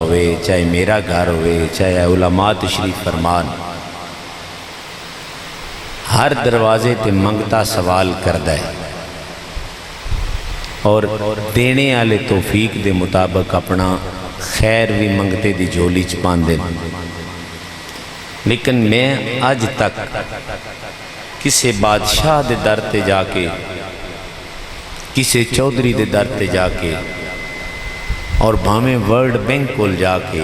ہوئے، چاہے میرا گھر ہوئے، چاہے علماء تشریف فرمان، ہر دروازے تے منگتا سوال کردہ ہے اور دینے والے توفیق دے مطابق اپنا خیر بھی منگتے دی جھولی چ پاندے۔ لیکن میں آج تک کسی بادشاہ دے در تے جا کے، کسی چودھری دے در تے جا کے اور بھامیں ورلڈ بینک کول جا کے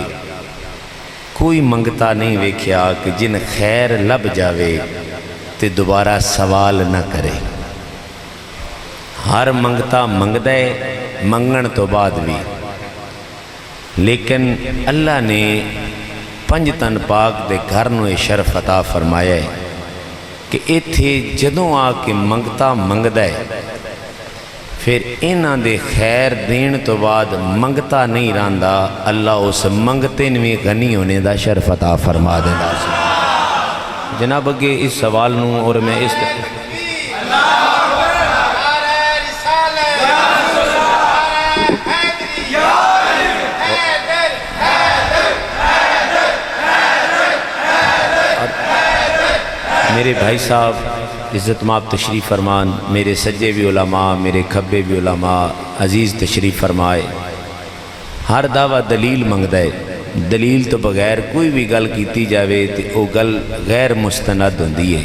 کوئی منگتا نہیں ویکھیا کہ جن خیر لب جاوے تے دوبارہ سوال نہ کرے۔ ہر منگتا منگدہ ہے، منگن تو بعد بھی، لیکن اللہ نے پنج تن پاک دے گھر نو یہ شرف عطا فرمایا ہے کہ ایتھے جدوں آ کے منگتا منگدہ ہے، پھر انہاں دے خیر دین تو بعد منگتا نہیں رہندا، اللہ اس منگتے نویں غنی ہونے دا شرف عطا فرما دیندا۔ جناب اگے اس سوال نوں اور میں اس میرے بھائی صاحب عزت مآب تشریف فرمان، میرے سجے بھی علماء، میرے کھبے بھی علماء عزیز تشریف فرمائے۔ ہر دعویٰ دلیل منگدہ ہے، دلیل تو بغیر کوئی بھی گل کیتی جاوے تو وہ گل غیر مستند ہوندی ہے۔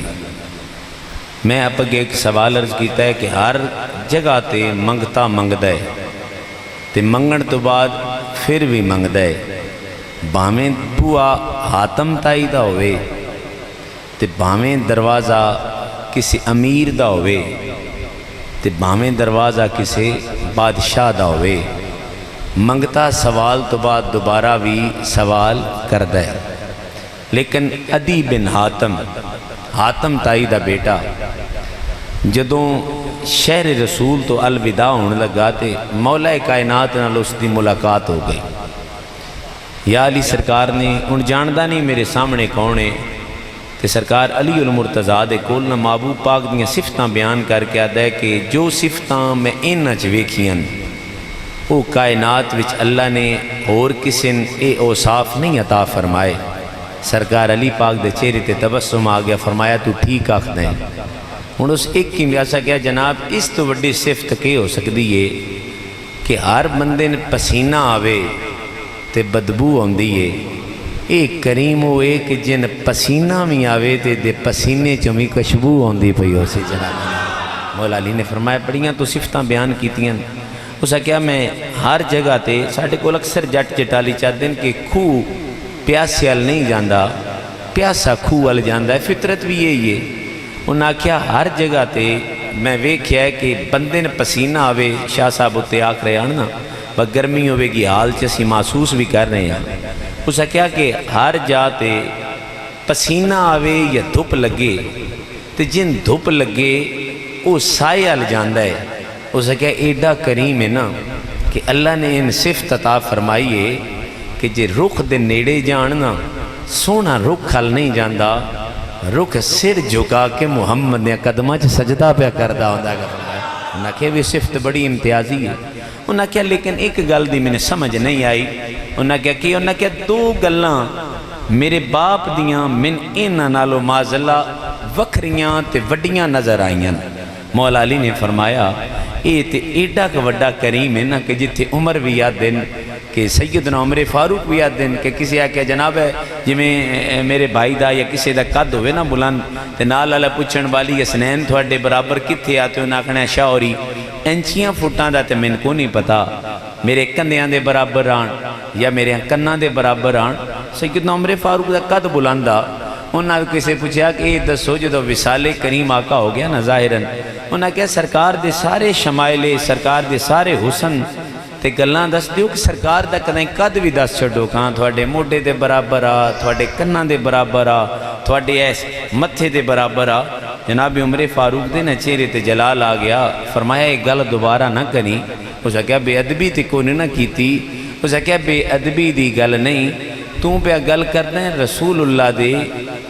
میں آپ اگے ایک سوال عرض کیتا ہے کہ ہر جگہ تے منگتا منگدہ ہے تے منگن تو بعد پھر بھی منگدہ ہے، بھامیں بوا حاتم تائی دا ہوئے تے بھامیں دروازہ کسی امیر دا ہوئے تے بھامیں دروازہ کسی بادشاہ دا ہوئے، منگتا سوال تو بعد دوبارہ بھی سوال کردہ ہے۔ لیکن عدی بن حاتم تائی دا بیٹا جدوں شہر رسول تو الوداع ہونے لگا تے مولا کائنات نال اس دی ملاقات ہو گئی۔ یا علی سرکار نے ان جاندہ نہیں میرے سامنے کونے تے سرکار علی المرتضیٰ دے کول نہ محبوب پاک دیاں صفتاں بیان کر کے آدھا ہے کہ جو صفتاں میں انہاں چ ویکھیاں وہ کائنات وچ اللہ نے اور کسی اے اوصاف نہیں عطا فرمائے۔ سرکار علی پاک دے چہرے تے تبسم آ گیا، فرمایا تو ٹھیک آکھدا ہے۔ ہن اس ایک کی ویسا کیا جناب اس تو وڈی صفت کی ہو سکتی ہے کہ ہر بندے نے پسینہ آوے تے بدبو ہوندی ہے، ایک کریم ہوئے کہ جن پسینہ میں آوے تے دے پسینے چمی خوشبو ہوندی پئی ہو سی جناب۔ مولا علی نے فرمایا بڑیاں تو صفتاں بیان کیتیاں، اسا کیا میں ہر جگہ تے ساڈے کول اکثر جٹ چٹالی چاہتے ہیں کہ کھو پیاسے ال نہیں جاندہ، پیاسا کھو ال جاندہ ہے، فطرت بھی یہی ہے۔ انہاں کیا ہر جگہ تے میں ویکھیا ہے کہ بندے نے پسینہ آوے، شاہ صاحب اتے آکھ رہے ہیں نا گرمی ہوئے گی حال چسی محسوس بھی کر رہے ہیں، اسا کیا کہ ہر جاتے پسینہ آوے یا دھپ لگے تے جن دھپ لگے وہ سائے ال جاندہ ہے۔ اسا کیا ایڈا کریم ہے نا کہ اللہ نے ان صفت عطا فرمائی ہے کہ جے رخ دے نیڑے جاننا سونا رخ حل نہیں جاندہ، رخ سر جھکا کے محمد نے قدمہ چ سجدہ پہ کردہ ہوندہ گا۔ انہاں کہ بھی صفت بڑی امتیازی ہے۔ انہاں کیا لیکن ایک گل دی میں نے سمجھ نہیں آئی، انہاں کیا دو گلاں میرے باپ دیاں من انہاں نالو معذلہ وکھریاں تے وڈیاں نظر آئیاں۔ مولا علی نے فرمایا اے تے ایڈا کا وڈا کریم ہے نا کہ جتھے عمر بھی یاد دن کہ سیدنا عمر فاروق بھی یاد دن کہ کسی آکے جناب ہے جی میں میرے بھائی دا یا کسی دا قد ہوئے نا بلند تے نال اللہ پوچھن والی اسنین تھوڑے برابر کتھے آتے ہو ناکھنے شاوری انچیاں فٹاں دا تے من کو نہیں پتا میرے کندیاں دے برابر آن یا میرے کناں دے برابر آن۔ سیدنا عمر فاروق دا قد بلندہ انہاں کسی پوچھا کہ یہ دسو جدو وصال کریم آقا ہو گیا نا ظاہراً، انہاں کہا سرکار دے سارے شمائلے، سرکار دے سارے حسن تے گلاں دس دیو کہ سرکار دا کدیں قد بھی دس چھڑو کہاں تھوڑے موڈے دے برابر آ، تھوڑے کناں دے برابر آ، تھوڑے ایس متھے دے برابر آ۔ جناب عمر فاروق دے نہ چہرے تے جلال آ گیا، فرمایا یہ گل دوبارہ نہ کریں۔ اسا کہا بے ادبی تے کوئی نہ کیتی، اسا کہا بے ادبی دی گل نہیں، تو پہ گل کرنا ہے رسول اللہ دے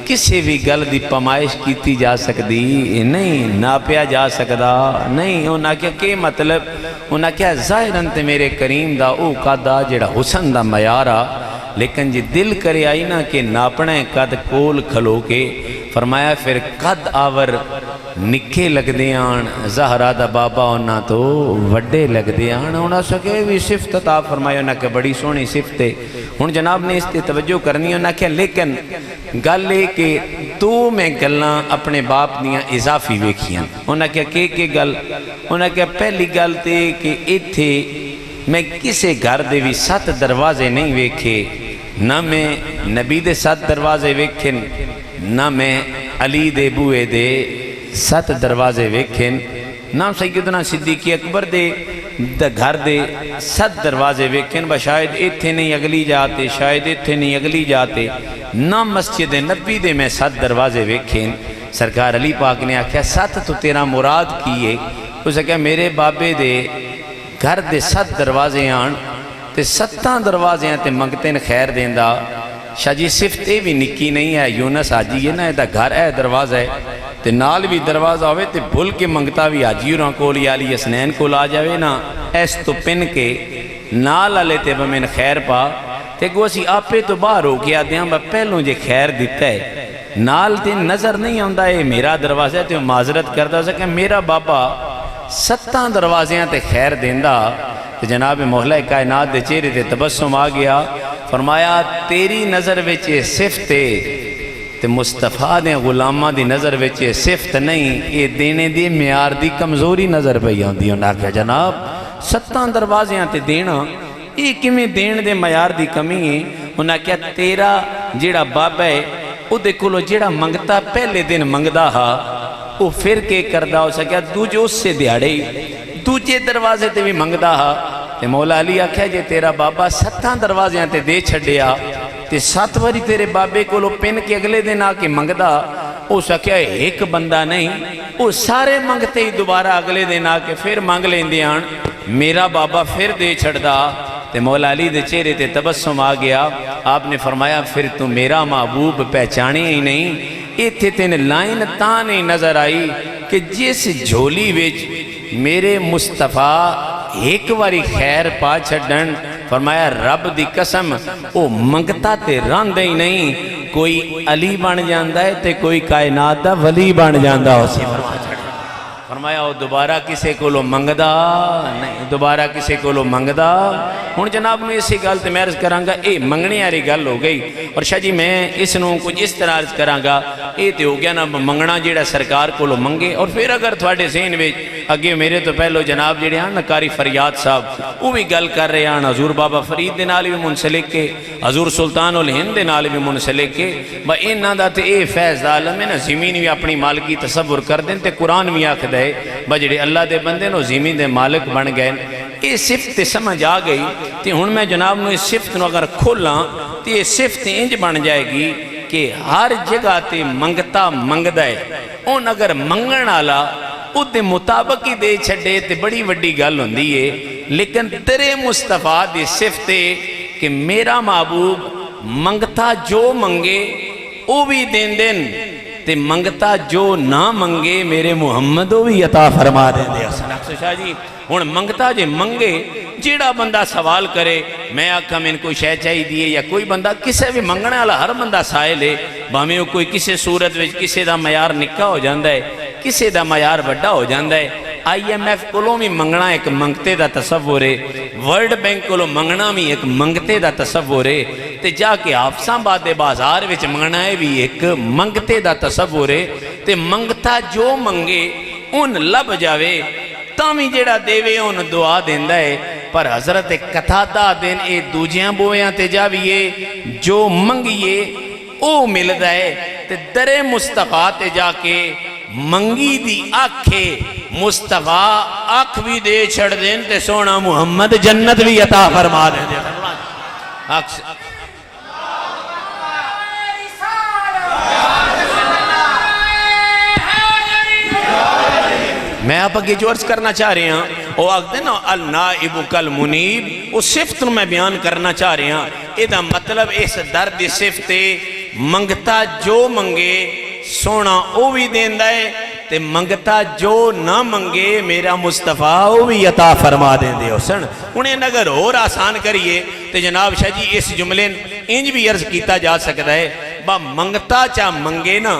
کسی بھی گل دی پمائش کیتی جا سکتی نہیں، ناپیا جا سکتا نہیں۔ انہاں کیا کہ مطلب انہاں کیا ظاہراً تے میرے کریم دا او قدہ جڑا حسن دا معیارہ، لیکن جی دل کرے آئی نا کہ ناپنے قد کول کھلو کے فرمایا پھر قد آور نکھے لگ دیان زہرہ دا بابا انہاں تو وڈے لگ دیان۔ انہاں سکے بھی صفت عطا فرمایا انہاں کہ بڑی سونی صفت ہے۔ ہن جناب نے اس تے توجہ کرنی انہاں کیا لیکن گل ہے کہ تو میں گلاں اپنے باپ دیاں اضافی ویکھیاں۔ انہاں کیا کہ گل انہاں کیا پہلی گل تے کہ ایتھے میں کسے گھر دے بھی 7 دروازے نہیں ویکھے، نہ میں نبی دے 7 دروازے ویکھن، نہ میں علی دے بوئے دے 7 دروازے ویکھن، نہ سیدنا صدیق اکبر دے گھر دے 7 دروازے ویکھن، شاید ایتھے نہیں اگلی جاتے، شاید ایتھے نہیں اگلی جاتے، نہ مسجد نبی دے میں 7 دروازے ویکھن۔ سرکار علی پاک نے آکھیا 7 تو تیرا مراد کیے؟ اسے کہا میرے بابے دے گھر دے 7 دروازے آن تے 7 دروازے ہیں تے منگتے نے خیر دیندہ۔ شاہ جی صفتے بھی نکی نہیں ہے، یونس آجی ہے نا ایدہ گھر ہے دروازہ ہے تے نال بھی دروازہ ہوئے تے بھول کے منگتا بھی آجی رہاں کول یا علی اسنین کول آ جاوے نا ایس تو پن کے نال آلے تے بمین خیر پا تے گو اسی آپے تو باہر ہو گیا دیاں با پہلوں جے خیر دیتا ہے نال تے نظر نہیں آندہ ہے میرا دروازہ ہے تے معذرت کردہ سکے میرا بابا 7 دروازیاں تے خیر دیندہ۔ تے جناب مولا کائنات دے چہرے تے تبسم آ گیا، فرمایا تیری نظر وچے صفت تے مصطفیٰ دے غلامہ دی نظر وچے صفت نہیں، یہ دینے دی معیار دی کمزوری نظر پہ آندی۔ انہاں کہا جناب 7 دروازیاں تے دینا یہ کمیں دین دے معیار دی کمی ہے؟ انہاں کہا تیرا جیڑا بابا ہے او دیکھو لو جیڑا منگتا پہلے دن منگدا ہا وہ پھر کے کردہ ہو سکیا دوجہ اس سے دیاڑے دوجہ دروازے تے بھی منگدا ہا تے مولا علی آکھیا جے تیرا بابا 7 دروازیاں تے دے چھڑیا تے 7 واری تیرے بابے کو لو پن کے اگلے دن آکے منگدا او سکیا ایک بندہ نہیں او سارے منگتے ہی دوبارہ اگلے دن آکے پھر منگ لیندیاں میرا بابا پھر دے چھڑدا تے مولا علی دے چہرے تے تبسم آ گیا۔ آپ نے فرمایا پھر تو میرا محبوب پہچانے ہی نہیں، ایتھے تین لائن تانے نظر آئی کہ جس جھولی وچ میرے مصطفیٰ ایک واری خیر پا چھڑن فرمایا رب دی قسم او منگتا تے راندے ہی نہیں، کوئی علی بن جاندہ ہے تے کوئی کائنات دا ولی بن جاندہ ہو سی فرمایا وہ دوبارہ کسے کو لو منگدا نہیں، دوبارہ کسے کو لو منگدا۔ ہن جناب نے اسی گل تے میں عرض کرانگا اے منگنے آری گل ہو گئی اور شاہ جی میں اس نوں کچھ اس طرح عرض کرانگا اے تے ہو گیا نا منگنا جیڑا سرکار کو لو منگے۔ اور پھر اگر تھوڑے ذہن وچ اگے میرے تو پہلو جناب جیڑے ہیں نا قاری فریاد صاحب وہ بھی گل کر رہے ہیں حضور بابا فرید دے نال بھی منسلک کے حضور سلطان الہند دے نال بھی منسلک کے با انہاں دا تے اے فیض دا عالم ہے نا زمین بھی اپنی مالکی تصور کر دیں تے قرآن بھی آکھ دے بجڑے اللہ دے بندے نو زمین دے مالک بن گئے۔ یہ صفت سمجھ آ گئی تے ہن میں جناب نو اس صفت نو اگر کھولاں تے یہ صفت انج بن جائے گی کہ ہر جگہ تے منگتا منگدا ہے اون اگر منگن آلا او دے مطابق ہی دے چھڑے تے بڑی وڈی گل ہوندی ہے۔ لیکن تیرے مصطفیٰ دی صفت ہے کہ میرا محبوب منگتا جو منگے او بھی دین دین تے منگتا جو نہ منگے میرے محمد بھی عطا فرما دیں دے اصلاق شاہ جی ہن منگتا جے منگے جیڑا بندہ سوال کرے میں آکھا میں کوئی شے چاہی دیئے یا کوئی بندہ کسے بھی منگنے والا ہر بندہ سائل ہے باہمیں کوئی کسے صورت وچ کسے دا معیار نکا ہو جاندہ ہے کسے دا معیار بڑا ہو جاندہ ہے۔ IMF کولوں بھی منگنا ایک منگتے دا تصور ہے، ورلڈ بینک کولوں منگنا بھی ایک منگتے دا تصور ہے تے جا کے حافظاں باد بازار وچ منگنا ہے بھی ایک منگتے دا تصور ہے تے منگتا جو منگے ان لب جاوے تامی جیڑا دیوے ان دعا دیندہ ہے۔ پر حضرت قطادہ دین اے دوجیاں بویاں تے جاویے جو منگیے او ملدا ہے تے در مصطفیٰ تے جا کے منگی دی آکھے مصطفیٰ آکھ بھی دے چھڑ دین تے سونا محمد جنت بھی عطا فرما دے دے میں آپ اگے جو عرض کرنا چاہ رہے ہیں وہ آگ دینا النائب کالمنیب اس صفت میں بیان کرنا چاہ رہے ہیں ਇਹਦਾ ਮਤਲਬ ਇਸ ਦਰ ਦੀ ਸਿਫਤ ਹੈ ਮੰਗਤਾ ਜੋ ਮੰਗੇ ਸੋਹਣਾ ਉਹ ਵੀ ਦਿੰਦਾ ਹੈ ਤੇ ਮੰਗਤਾ ਜੋ ਨਾ ਮੰਗੇ ਮੇਰਾ ਮੁਸਤਫਾ ਉਹ ਵੀ ਅਤਾ ਫਰਮਾ ਦਿੰਦੇ ਹੋ ਸਨ। ਹੁਣ ਇਹ ਅਗਰ ਹੋਰ ਆਸਾਨ ਕਰੀਏ ਤੇ ਜਨਾਬ ਸ਼ਾਹ ਜੀ ਇਸ ਜੁਮਲੇ ਇੰਜ ਵੀ ਅਰਜ਼ ਕੀਤਾ ਜਾ ਸਕਦਾ ਹੈ ਬਾ ਮੰਗਤਾ ਚਾ ਮੰਗੇ ਨਾ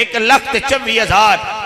1,24,000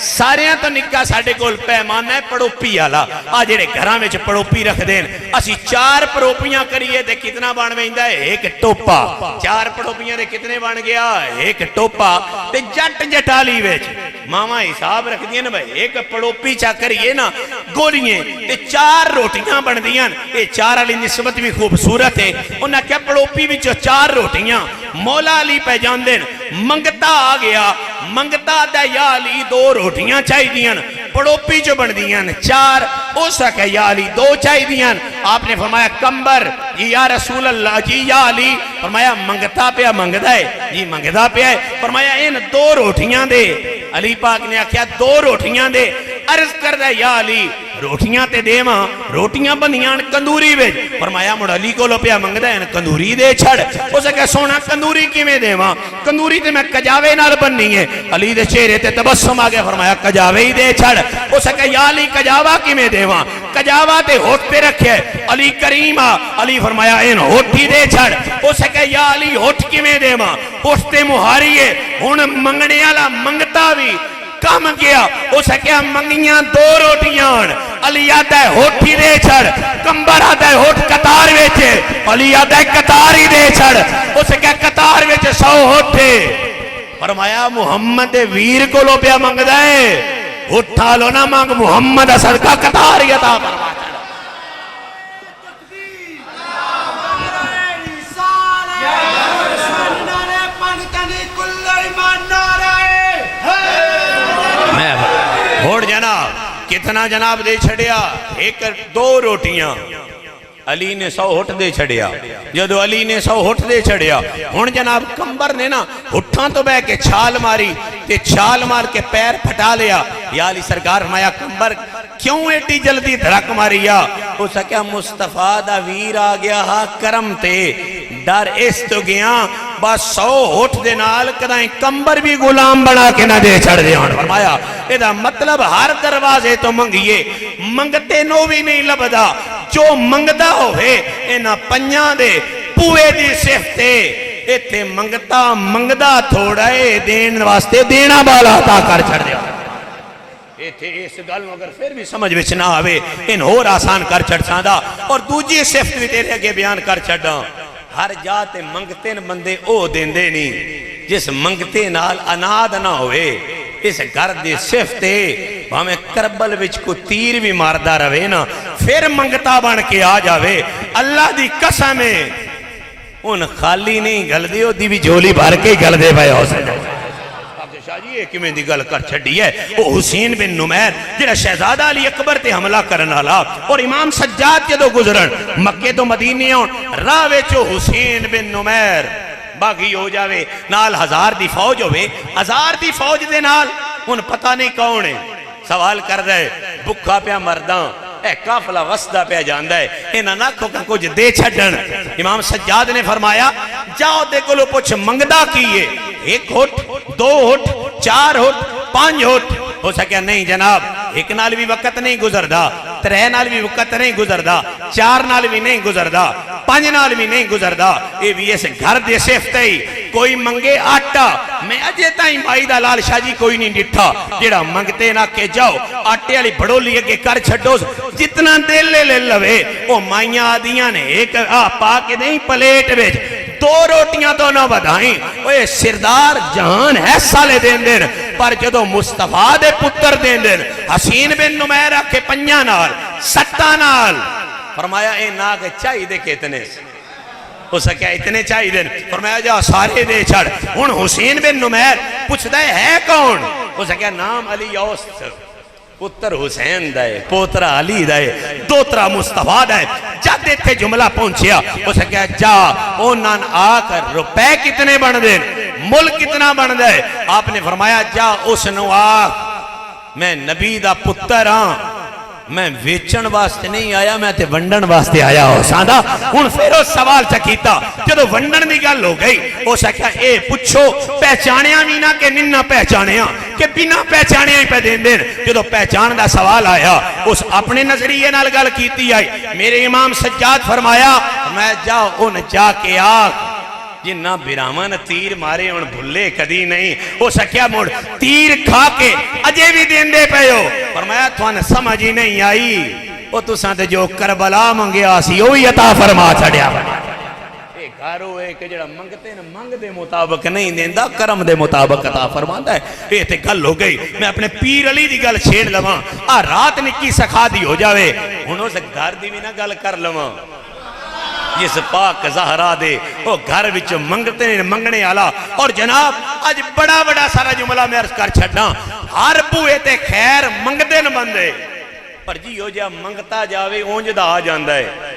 ساریاں تو نکا ساڑھے کول پیمانہ ہے پڑوپی آلا آج جڑے گھراں وچ پڑوپی رکھ دین اسی 4 پڑوپیاں کریے دے کتنا بان ویندا ہے ایک ٹوپا 4 پڑوپیاں دے کتنے بان گیا ایک ٹوپا تے جٹ جٹالی وچ ماما حساب رکھ دیا نا بھائی ایک پڑوپی چا کریے نا گولیاں تے 4 روٹیاں بن دیاں اے 4 علی نسبت بھی خوبصورت ہے انہاں کیا پڑوپی بھی جو 4 روٹیاں مولا علی پہ جان دین منگتا آ گیا منگتا دا یا علی 2 روٹیاں چاہی دیاں پڑوپی جو بن دیاں 4 او سکے یا علی 2 چاہی دیاں آپ نے فرمایا کمبر جی یا رسول اللہ جی یا علی فرمایا منگتا پہ منگدا ہے جی منگدا پہ ہے فرمایا ان 2 روٹیاں دے علی پاک نے آکھیا 2 روٹیاں دے عرض کر دے یا علی روٹیاں تے دے ماں روٹیاں بنیاں کندوری ویج فرمایا مڑ علی کو لو پیا منگدا ہے کندوری دے چھڑ اسے کہ سونا کندوری کی میں دے ماں کندوری تے میں کجاوے نال بننی ہے علی دے چہرے تے تبسم آگے فرمایا کجاوے ہی دے چھڑ اسے کہ یا علی کجاوا کی میں دے ماں کجاوا تے ہوٹ پہ رکھے علی کریم علی فرمایا ان ہوٹ ہی دے چھڑ اسے کہ یا علی ہوٹ کی میں دے ماں ہوٹ تے مہاری ہے ہون منگنے والا منگتا بھی کم گیا اسے کیا منگیاں 2 روٹیاں علی آدھا ہے ہوٹ ہی دے چھڑ کمبر آدھا ہے ہوٹ قطار ویچے علی آدھا ہے قطار ہی دے چھڑ اسے کیا قطار ویچے 100 ہوٹے فرمایا محمد ویر کو لو پیا منگ دائے اٹھا لو نہ مانگ محمد صدقہ قطار ہی عطا فرما ہوڑ جناب کتنا جناب دے چھڑیا 1-2 روٹیاں علی نے 100 ہوٹ دے چھڑیا جدو علی نے 100 ہوٹ دے چھڑیا ہون جناب کمبر نے نا ہٹھاں تو بے کے چھال ماری تے چھال مار کے پیر پھٹا لیا یا علی سرکار فرمایا کمبر کیوں ایٹی جلدی دھڑک ماریا ہو سکیا مصطفیٰ دا ویر آ گیا ہاں کرم تے ڈر اس تو گیا بس 100 ہوٹ دے نال کدائیں کمبر بھی غلام بنا کے نہ دے چھڑ دے ہون فرمایا ایدہ مطلب ہر دروازے تو منگیے منگتے نو بھی نہیں لبدا جو منگدا ہوئے اینا پنیاں دے پوئے دی صفتے ایتے منگتا منگدا تھوڑا ہے دین واسطے دینا بالا عطا کر چھڑ دیا ایتے اس گل اگر پھر بھی سمجھ وچ نہ آوے ان اور آسان کر چھڑ ساندا اور دوجی صفت بھی تیرے اگے بیان کر چھڑا ہر جاتے منگتے بندے او دین دے نہیں جس منگتے نال اناد نہ ہوئے اس گھر دے صفتے ہمیں کربل وچ کو تیر بھی ماردہ روے نا پھر منگتا بن کے آ جاوے اللہ دی قسم ہے ان خالی نہیں گل دے دی بھی جھولی بھر کے گل دے بھائی ہو سکتا شاہ جی ایک میں دی گل کر چھڑی ہے وہ حسین بن نمیر جنہا شہزادہ علی اکبر تے حملہ کرنا لا اور امام سجاد جدو گزرن مکہ تو مدینی ہون راوے چو حسین بن نمیر باغی ہو جاوے نال 1000 دی فوج ہوئے 1000 دی فوج دے نال ان پتہ نہیں کون ہے سوال کر رہے بکھا پیا مرداں اے کافلہ وسطہ پہ جاندہ ہے انہاں ناکھوں کا کچھ دے چھڑن امام سجاد نے فرمایا جاؤ دے کو لو پوچھ منگدہ کیے 1 ہوٹ 2 ہوٹ 4 ہوٹ 5 ہوٹ ہو سکیا نہیں جناب 1 نال بھی وقت نہیں گزردہ 3 نال بھی وقت نہیں گزردہ 4 نال بھی نہیں گزردہ 5 نال بھی نہیں گزردہ اے بھی ایسے گھر دے سفتے ہی کوئی منگے آٹا میں اجے تائیں بھائی دا لال شاہ جی کوئی نہیں ڈٹھا جیڑا منگتے نہ کے جاؤ آٹے والی بڑو لیے کے کر چھڑو جتنا دل لے لوے وہ مائیاں آدیاں نے ایک پا کے نہیں پلیٹ بیچ 2 روٹیاں تو نہ بدھائیں وہ سردار جہان ہے سالے دین دین پر جدو مصطفیٰ دے پتر دین دین حسین بن نمیرہ کے پنجا نال 7 نال فرمایا اے ناگ چاہی دے کے اتنے ہو سکیا اتنے چاہی دن فرمایا جا سارے دے چھڑ ان حسین بن نمیر پوچھ دے ہے کون ہو سکیا نام علی اوست پتر حسین دائے پوترہ علی دائے دوترہ مصطفیٰ دائے جاتے تھے جملہ پہنچیا ہو سکیا جا اونان آ کر روپے کتنے بن دیں ملک کتنا بن دے آپ نے فرمایا جا اس نو آکھ میں نبی دا پتر ہاں میں ویچن واسطے نہیں آیا میں تے ونڈن واسطے آیا ہو ساندہ ان پھر اس سوال چکیتا جدو ونڈن دی گل ہو گئی ہو سکیا اے پچھو پہچانیاں مینا کہ ننہ پہچانیاں کہ بنا پہچانیاں ہی پہ دین دین جدو پہچان دا سوال آیا اس اپنے نظریے نال گل کیتی آئی میرے امام سجاد فرمایا میں جاؤ ان جا کے آگ جنہ براواں نے تیر مارے ہن بھلے کدی نہیں ہو سکیا مڑ تیر کھا کے اجے بھی دیندے پئے ہو فرمایا تھوان سمجھ ہی نہیں آئی او تساں تے جو کربلا منگیا سی وہی عطا فرما چھڑیا اے گھر ہوئے کہ جڑا منگتے نے منگ دے مطابق نہیں دیندا کرم دے مطابق عطا فرماندا ہے اے تے گل ہو گئی میں اپنے پیر علی دی گل چھیڑ لواں آ رات نکی سکھا دی ہو جاوے ہن اس گھر دی بھی نہ گل کر لواں جس پاک زہرا دے وہ گھر وچ منگتے نے منگنے والا اور جناب اج بڑا بڑا سارا جملہ میں عرض کر چھڈاں ہر بوئے تے خیر منگدے نہ بندے پر جی ہو جا منگتا جاوے اونج دا آ جاندا ہے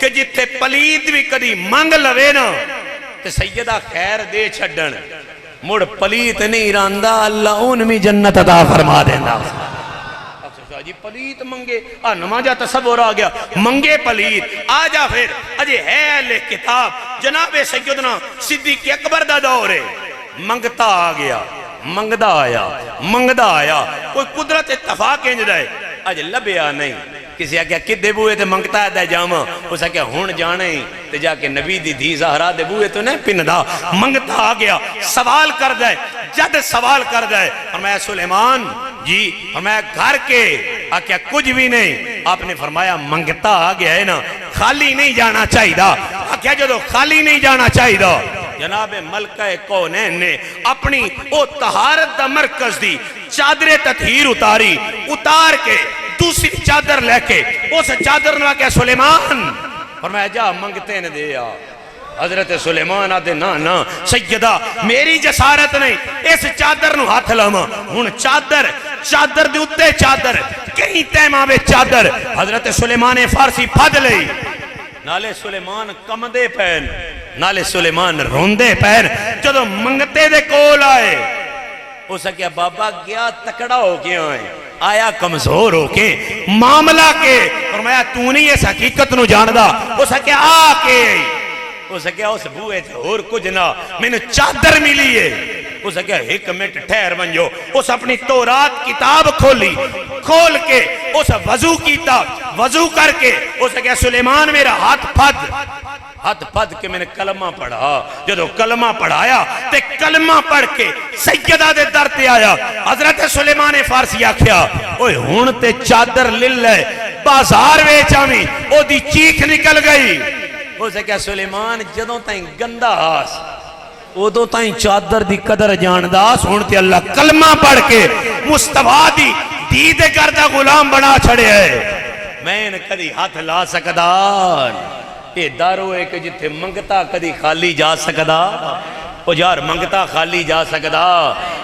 کہ جتھے پلید بھی کدی منگ لوے نا تے سیدہ خیر دے چھڈن مڑ پلید نہیں راندا اللہ ان میں جنت عطا فرما دیندا جی پلیت منگے نمازہ تصور آ گیا منگے پلیت آجا پھر اجے ہے اہل کتاب جناب سیدنا صدیق اکبر دا دور ہے منگتا آ گیا منگدا آیا کوئی قدرت اتفاق انج دے اج لبیا نہیں کسی آگیا کدے بوئے تے منگتا ہے دے جاما اس آگیا ہون جانے تے جا کے نبی دی دھی زہرا دے بوئے تو نہیں پندا منگتا آ گیا سوال کر دے جد سوال کر دے فرمایا سلیمان جی فرمایا گھر کے آکیا کچھ بھی نہیں آپ نے فرمایا منگتا آ گیا ہے نا خالی نہیں جانا چاہی دا آکیا جو خالی نہیں جانا چاہی دا جناب ملکہ کونین نے اپنی او طہارت دا مرکز دی چادر تطہیر اتار کے دوسری چادر لے کے اس چادر نہ کیا سلیمان فرمایا جا منگتے نے دیا حضرت سلیمان آدھے نا سیدہ میری جسارت نہیں اس چادر نو ہاتھ لما ہون چادر دے اتے چادر کہیں تیمہ میں چادر حضرت سلیمان فارسی پھد لئی نالے سلیمان کمدے پہن نالے سلیمان روندے پہن جدو منگتے دے کول آئے اسا کیا بابا گیا تکڑا ہو کے آیا کمزور ہو کے معاملہ کے فرمایا تو نہیں اس حقیقت نو جاندہ اسا کیا آ کے اسا کیا اس بوئے تھے اور کچھ نہ میں نے چادر ملی ہے اسا کیا ایک منٹ ٹھہر بنجو اس اپنی تورات کتاب کھول کے اس وضو کیتا وضو کر کے اسا کیا سلیمان میرا ہاتھ پھد کے میں نے کلمہ پڑھا جدو کلمہ پڑھایا تے کلمہ پڑھ کے سیدہ دے در تے آیا حضرت سلیمان فارسی آکھیا اوہ ہون تے چادر للہ بازار ویچا میں او دی چیخ نکل گئی اسے کیا سلیمان جدوں تائیں گندہ آس او دو تائیں چادر دی قدر جانداس ہونتے اللہ کلمہ پڑھ کے مصطفیٰ دی دید کردہ غلام بنا چھڑے ہے میں نے کدی ہاتھ لا سکدار یہ دارو ہے کہ جتھے منگتا کدی خالی جا سکدا او یار منگتا خالی جا سکدا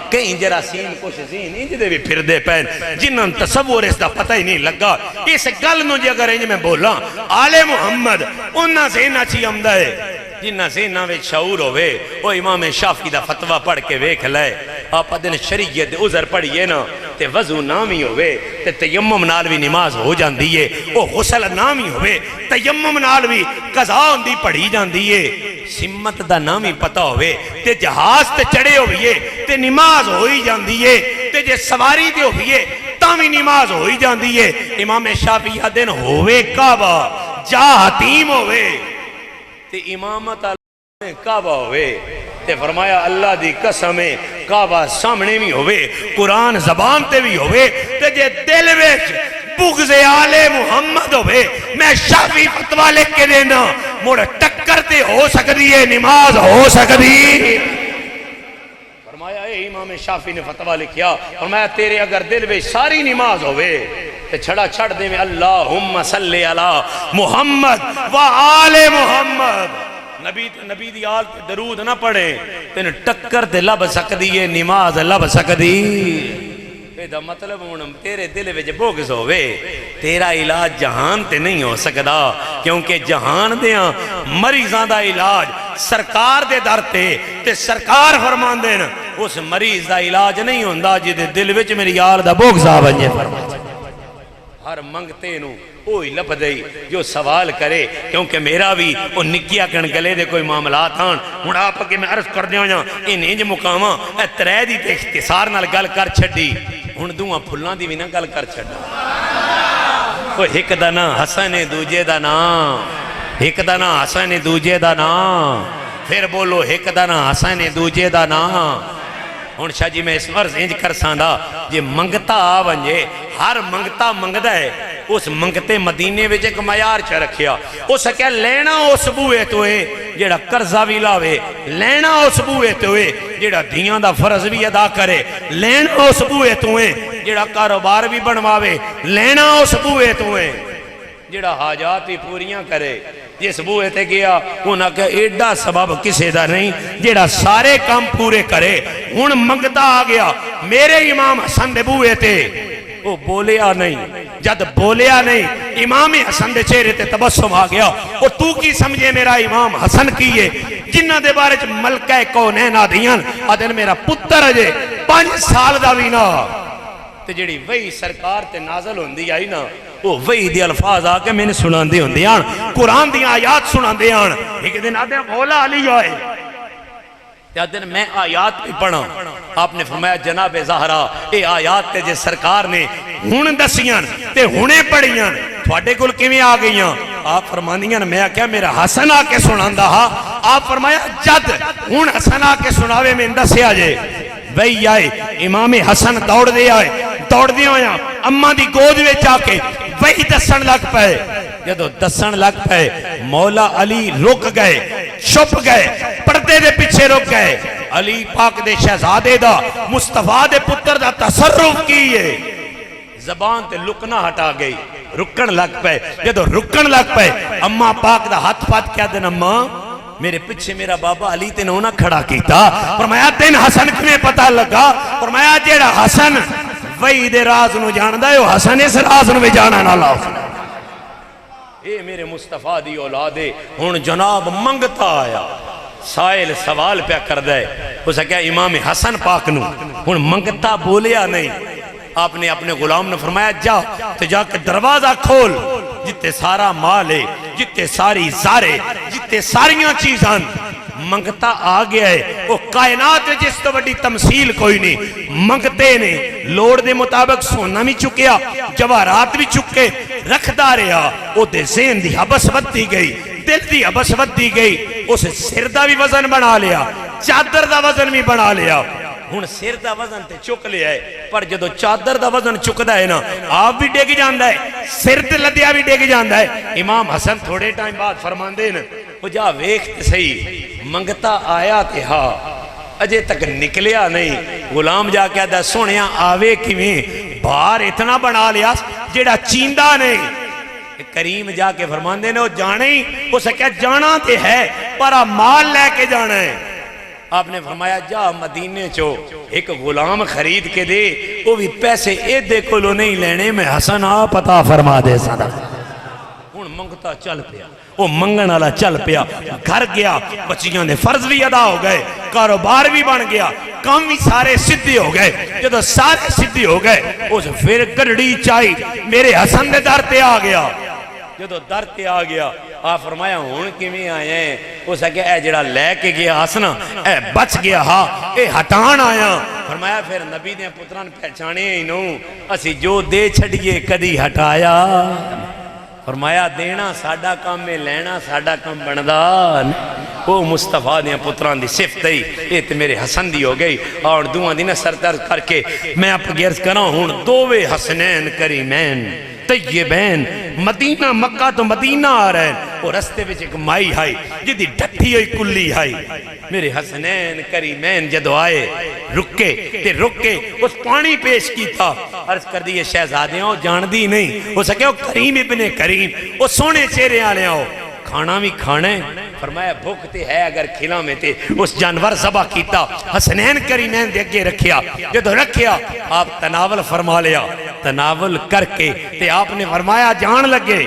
کہیں جراثیم کچھ زین انج دے بھی پھر دے پین جنہاں تصور اس دا پتہ ہی نہیں لگا اس گل نو جی اگر انج میں بولا آل محمد انہاں سے نہ چی آمدہ ہے جنہ سے نہ وے شعور ہوئے وہ امام شافعی دا فتوہ پڑھ کے ویکھ لائے آپ دن شریعت عذر پڑھئے نا تے وضو نامی ہوئے تے تیمم نال بھی نماز ہو جان دیئے وہ غسل نامی ہوئے تیمم نال بھی قضا ہوندی پڑھی جان دیئے سمت دا نامی پتہ ہوئے تے جہاز تے چڑے ہوئے تے نماز ہوئی جان دیئے تے جے سواری دے ہوئے تامی نماز ہوئی جان دیئے امام شافعی دن ہوئے کعبہ جا حتیم ہوئے تے امامت اللہ کعبہ ہوئے تے فرمایا اللہ دی قسمیں کعبہ سامنے بھی ہوئے قرآن زبان تے بھی ہوئے تے جے دل ویچ بغض آل محمد ہوئے میں شافی فتوہ لکھ کے دینا موڑ ٹکر تے ہو سکتی ہے نماز ہو سکتی فرمایا اے امام شافی نے فتوہ لکھیا فرمایا تیرے اگر دل ویچ ساری نماز ہوئے تے چھڑا چھڑ دے میں اللہم صلی علی محمد و آل محمد نبی دی آل تے درود نہ پڑھے تین ٹکر تے لب سکدی ہے نماز لب سکدی دا مطلب ہوں تیرے دل وچ بغض ہوئے تیرا علاج جہان تے نہیں ہو سکدا کیونکہ جہان دیاں مریضاں دا علاج سرکار دے در تے سرکار فرمان دینا اس مریض دا علاج نہیں ہوندا جے دل وچ میری آل دا بغض آ بنجے فرمان ہر منگتے نو اوہی لپ دئی جو سوال کرے کیونکہ میرا بھی وہ نکیا کن گلے دے کوئی معاملات آن ہون آپ کے میں عرض کر دیا جاں ان انج مقامہ اے ترے دی تے اختصار نال گل کر چھڑی ہون دوہاں پھلان دی بھی نہ گل کر چھڑا وہ ایک دا نا حسن دوجے دا نا ایک دا نا حسن دوجے دا نا، پھر بولو ایک دا نا حسن دوجے دا نا۔ ہون شاہ جی میں اس ورز انج کر ساندا جے منگتا آونجے، ہر منگتا منگدا ہے، اس منگتے مدینے وچ ایک معیار چ رکھیا، اس کیا لینا اس بوئے تو ہے جیڑا قرضہ بھی لاوے، لینا اس بوئے تو ہے جیڑا دیاں دا فرض بھی ادا کرے، لینا اس بوئے تو ہے جیڑا کاروبار بھی بنواوے، لینا اس بوئے تو ہے جیڑا حاجات بھی پوریاں کرے۔ جس بوئے تے گیا انہاں کہ ایڈا سبب کسے دا نہیں جیڑا سارے کام پورے کرے۔ ان منگتا آ گیا میرے امام حسن دے بوئے تے، وہ بولیا نہیں، جد بولیا نہیں امام حسن دے چہرے تے تبسم آ گیا۔ اور تو کی سمجھے میرا امام حسن کیے جنہ دے بارے ملکہ کونین آدھیاں آدھن میرا پتر اجے 5 سال دا بھی نہ، تے جڑی وہی سرکار تے نازل ہوندی آئی نا، وہ وہی دی الفاظ آکے میں نے سنان دی ہوندی آن، قرآن دی آیات سنان دی آن۔ ایک دن آدھے مولا علی آئے، دن میں آیات بھی پڑھا، آپ نے فرمایا جناب زہرا اے آیات تے جے سرکار نے ہون دسیاں تے ہونے پڑھیاں تھوڑے کل کیویں آ گئیاں؟ آپ فرمانیاں میں کیا میرا حسن آ کے سنان دا ہا؟ آپ فرمایا جد ہون حسن آ کے سناوے میں اندسے آجے۔ وہی آئے امام حسن دوڑ دے آئے، دوڑ دے آیا اممہ دی گود وے چاکے وہی دسن لگ پائے۔ جدو دسن لگ پائے مولا علی رک گئے، چھپ گئے، پردے دے پیچھے رک گئے۔ علی پاک دے شہزادے دا مصطفیٰ دے پتر دا تصرف کیے، زبان تے لکنا ہٹا گئی، رکن لگ پائے۔ جدو رکن لگ پائے اممہ پاک دا ہاتھ پات کیا دن اممہ میرے پچھے میرا بابا علی تے نونا کھڑا کیتا۔ فرمایا تین حسن کمیں پتہ لگا؟ فرمایا جیڑا حسن وہی دے راز نو جاندہ ہے وہ حسن اس راز نو بھی جانا نہ لاؤ۔ اے میرے مصطفیٰ دی اولادے ہون جناب منگتا آیا، سائل سوال پہ کر دے، اسے کہا امام حسن پاک نو ہون منگتا بولیا نہیں۔ آپ نے اپنے غلام نے فرمایا جا تو جا کے دروازہ کھول، جتے سارا مال ہے، جتے ساری زارے، جتے ساریاں چیزاں منگتا آ گیا ہے۔ وہ کائنات جس تو بڑی تمثیل کوئی نہیں، منگتے نے لوڑ دے مطابق سونا بھی چکیا، جوارات بھی چکے رکھ دا رہا۔ وہ دے ذہن دی حبس ودی گئی، دل دی حبس ودی گئی، اس سر دا بھی وزن بنا لیا، چادر دا وزن بھی بنا لیا۔ ہون سر دا وزن تے چک لیا ہے، پر جدو چادر دا وزن چکدا ہے نا آپ بھی ڈیگ جاندہ ہے، سر تے لدیا بھی ڈیگ جاندہ ہے۔ امام حسن تھوڑے ٹائم بعد فرمان دے نا وہ جا ویکھت صحیح منگتا آیا تے ہاں اجے تک نکلیا نہیں۔ غلام جا کے دا سونیا آوے کیویں بار اتنا بنا لیا جیڑا چیندہ نہیں۔ کریم جا کے فرمان دے نا وہ جانے ہی اسے کیا جانا تے ہے پر مال لے کے جانا ہے۔ آپ نے فرمایا جا مدینے چو ایک غلام خرید کے دے، وہ بھی پیسے ایدے کلو نہیں لینے میں حسن آپ عطا فرما دے سادا۔ ہون منگتا چل پیا، وہ منگن والا چل پیا، گھر گیا، بچیاں نے فرض بھی ادا ہو گئے، کاروبار بھی بن گیا، کام بھی سارے سدھی ہو گئے۔ جدو سارے سدھی ہو گئے اس پھر گڑڑی چاہی میرے حسن دے در تے آ گیا۔ جدو در تے آ گیا آپ فرمایا ہون کیویں آئے ہیں؟ اسے کہ اے جڑا لے کے گیا حسنا اے بچ گیا ہاں اے ہٹان آیا۔ فرمایا پھر نبی دے پتران پہچانے ہی نو اسی جو دے چھڑیے کدی ہٹایا۔ فرمایا دینا ساڈا کام میں لینا ساڈا کام بندہ۔ وہ مصطفیٰ دے پتران دی صفت ہی اے تے میرے حسن دی ہو گئی۔ اور دعا دینا سرتر کر کے میں آپ گرز کرا ہوں دووے حسنین کریمین طیبین مدینہ مکہ تو مدینہ آ رہے ہیں۔ اور رستے بچ ایک مائی ہائی جدی ڈٹھی ہوئی کلی ہائی۔ میرے حسنین کریمین جدو آئے رکے تے رکے اس پانی پیش کی تھا۔ عرض کر دیئے شہزادیاں جان دی نہیں ہو سکے وہ کریم ابن کریم وہ سونے چہرے آلے آؤ کھانا بھی کھانے۔ فرمایا بھوکتے ہے اگر کھلا میں تے اس جانور ذبح کیتا حسنین کریمین دے اگے رکھیا۔ جدو رکھیا آپ تناول فرما لیا، تناول کر کے تے آپ نے فرمایا جان لگے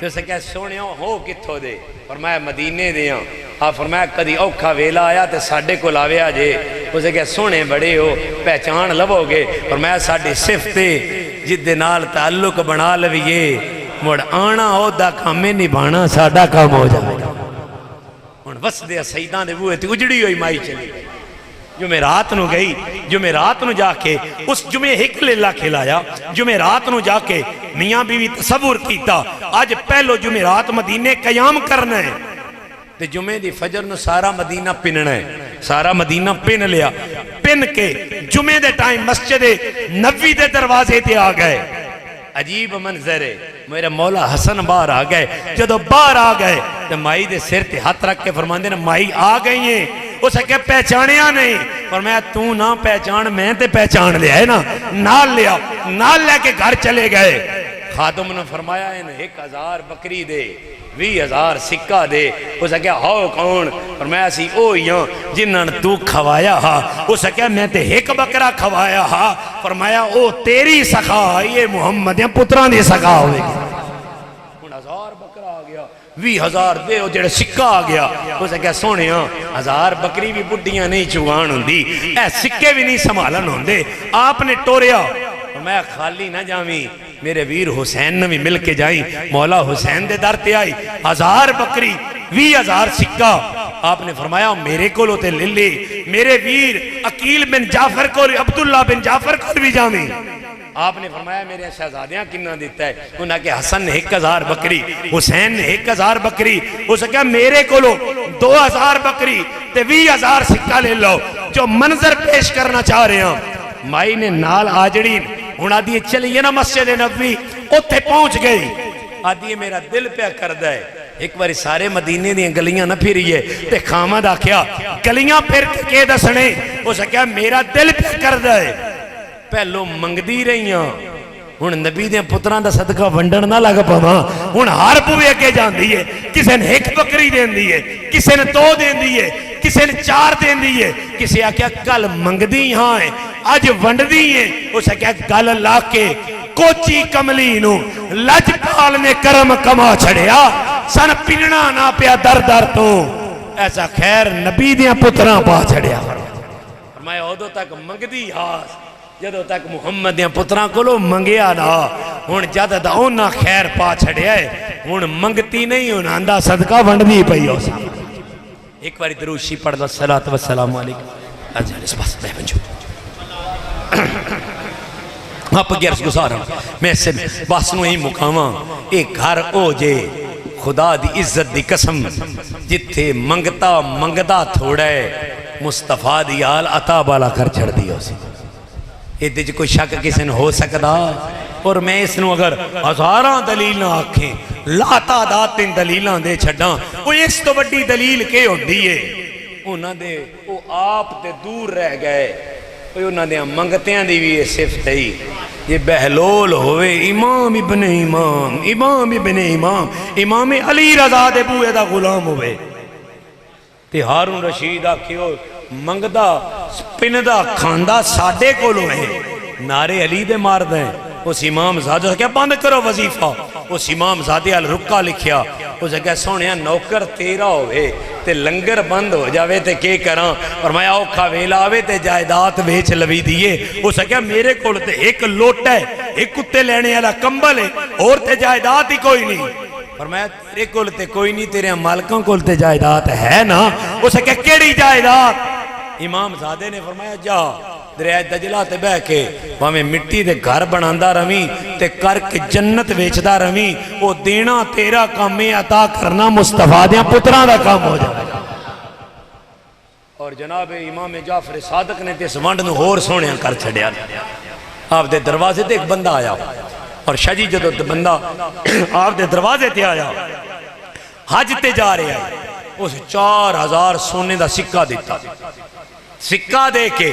تو اسے کہا سونے ہو کتھو دے؟ فرمایا مدینے دیاں۔ آپ فرمایا کدی اوکھا ویلا آیا تے ساڑھے کو لاوے آجے۔ اسے کہا سونے بڑے ہو پہچان لبو گے۔ فرمایا ساڑھے صفتے جد نال تعلق بنا لویے مڑ آنا ہو دا کامیں نبھانا ساڑھا کام ہو جائے۔ بس دے سیدان دے بوئے تے اجڑی ہوئی مائی چلی گئی۔ جمعرات نو گئی، جمعرات نو جا کے اس جمعے ایک لیلہ کھلایا، جمعرات نو جا کے میاں بیوی تصور کیتا آج پہلو جمعرات مدینے قیام کرنا ہے تے جمعے دی فجر نو سارا مدینہ پننا ہے، سارا مدینہ پن لیا، پن کے جمعے دے ٹائم مسجد نبوی دے دروازے تے آ گئے۔ عجیب منظر ہے، میرے مولا حسن باہر آ گئے، جدو باہر آ گئے تو مائی دے سر تے ہاتھ رکھ کے فرماندے نا مائی آ گئی ہیں، اسے کہ پہچانیا نہیں، فرمایا تو نہ پہچان میں تے پہچان لیا ہے نا، نال لے کے گھر چلے گئے۔ خادم نے فرمایا ان 1000 بکری دے، 20,000 سکہ دے، اسے کہا ہاؤ کون؟ فرمایا سی اوہیاں جنہاں تو کھوایا ہا، اسے کہا میں تے 1 بکرا کھوایا ہا، فرمایا او تیری سخا یہ محمد یا پتران دی سخا ہوئے گی۔ 1000 بکرا آ گیا، 20,000 دے او جڑے سکہ آ گیا، اسے کہا سونے ہاں 1000 بکری بھی بڑھیاں نہیں چوان ہوندی، اے سکے بھی نہیں سنبھالن ہوندے، آپ نے ٹوریا، میں خالی نہ جاویں، میرے ویر حسین نے بھی مل کے جائیں، مولا حسین دے در تے آئی، 1000 بکری 20,000 سکہ، آپ نے فرمایا میرے کو لوتے للے، میرے ویر عقیل بن جعفر کو، عبداللہ بن جعفر کو بھی جاویں۔ آپ نے فرمایا میرے شہزادیاں کنہ دیتا ہے، انہاں کہ حسن نے 1000 بکری، حسین نے 1000 بکری، اسے کہا میرے کو لو 2000 بکری تے 20,000 سکہ لے لو، جو منظر پیش کرنا چاہ رہے ہیں۔ مائی نے نال آجڑی انہاں دیئے چلیے نا مسجد نبوی، اتھے پہنچ گئی، آدھیے میرا دل پہ کردہ ہے، ایک باری سارے مدینے دیئے گلیاں نہ پھریے، تے خامد آکھیا گلیاں پھر کے دسنے، اسے کہا میرا دل پہ کردہ ہے، پہلو منگ دی رہی ہیں، ہن نبی دے پتران دا صدقہ ونڈن نہ لگ پاواں، ہن ہر بوئے کے جان دیئے، کسے نے 1 بکری دین دیئے، کسے نے 2 دین دیئے، کسے نے 4 دین دیئے، کسے آکھیا کل منگ دی یہاں ہے، آج ونڈ دی ہیں، اسے کہا گل لا کے کوچی کملی نو لجپال نے کرم کما چھڑیا، سن پننا نہ پیا در در تو، ایسا خیر نبی دیاں پتران پا چھڑیا۔ فرمایا ادو تک منگ دی ہاس، جدو تک محمد دیاں پتران کو لو منگیا نا، ہن جد دا اونا خیر پا چھڑیا ہے، ہن منگتی نہیں ہونا اندہ صدقہ ونڈ دی پئی ہو سا۔ ایک باری دروشی پڑھ لو صلاة والسلام علیکم، اجلس بس میں بنجو آپ گرس گزارا میں سے بس نو ہی مقاماں ایک گھر او جے خدا دی عزت دی قسم جتھے منگتا منگدا تھوڑے مصطفیٰ دی آل عطا بالا کر چھڑ دیا سی، ایدے جو کوئی شک کسی نے ہو سکتا، اور میں اس نو اگر 1000 دلیل آکھیں لاتا داتیں دلیلاں دے چھڑاں، وہ اس تو بڑی دلیل کے ہو دیئے انہاں دے وہ آپ دے دور رہ گئے، انہاں دے منگتیاں دی بھی یہ صفت ہے، یہ بہلول ہوئے امام ابن امام، امام ابن امام، امام علی رضا دے بوئے دا غلام ہوئے، تے ہارون رشید آکھیو منگدہ پندہ کھاندہ ساڑھے کو لو ہیں، نعرے علی دے مار دیں، اس امام زادہ کیا بند کرو وظیفہ، اس امام زادہ رکا لکھیا، اسے کہا سونے نوکر تیرا ہوئے تے لنگر بند ہو جاوے تے کے کراں، فرمایا اوکھا ویلا آوے تے جائیدات ویچ لوی دیئے، اسے کہا میرے کول تے ایک لوٹ ہے، ایک کتے لینے والا کمبل ہے، اور تے جائیدات ہی کوئی نہیں، فرمایا تیرے کول تے کوئی نہیں، تیرے مالکوں کول تے جائیدات ہے نا، اسے کہا کیڑی جائیدات؟ امام زادے نے فرمایا جا دریائے دجلہ تے بہ کے وہاں مٹی دے گھر بناندہ رویں تے کر کے جنت ویچدہ رویں، وہ دینا تیرا کام میں عطا کرنا مصطفیٰ دیاں پتران دا کام ہو جائے۔ اور جناب امام جعفر صادق نے تے سوانڈ نو ہور سونیاں کر چھڑیا، آپ دے دروازے تے ایک بندہ آیا، اور شجی جدو بندہ آپ دے دروازے تے آیا، حج تے جا رہے آئے، اسے 4000 سونے دا سکہ دیتا، سکہ دے کے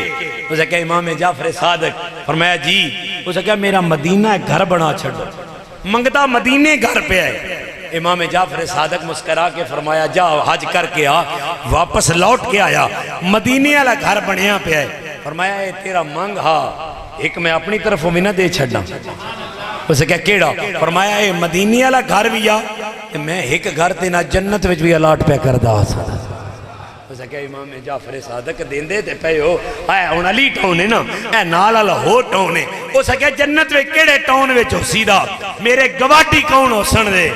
اسے کہا امام جعفر صادق، فرمایا جی، اسے کہا میرا مدینہ ایک گھر بنا چھڑو، منگتا مدینے گھر پہ آئے، امام جعفر صادق مسکرا کے فرمایا جا حج کر کے آ، واپس لوٹ کے آیا، مدینے والا گھر بنیا پہ آئے، فرمایا اے تیرا منگ ہا ایک میں اپنی طرف بھی نہ دے چھڑنا، اسے کہا کیڑا؟ فرمایا اے مدینے والا گھر بھی آ، میں ایک گھر تے نہ جنت وچ بھی الاٹ پہ کردہ آسا تھا، اسے کہا امام جعفر صادق دین دے تے پہ ہو، آئے ان علی ٹاؤن ہے نا، اے نالا لہو ٹاؤن ہے، اسے کہا جنت وے کیڑے ٹاؤن وے چو سیدھا، میرے گواٹی کون ہو سن دے،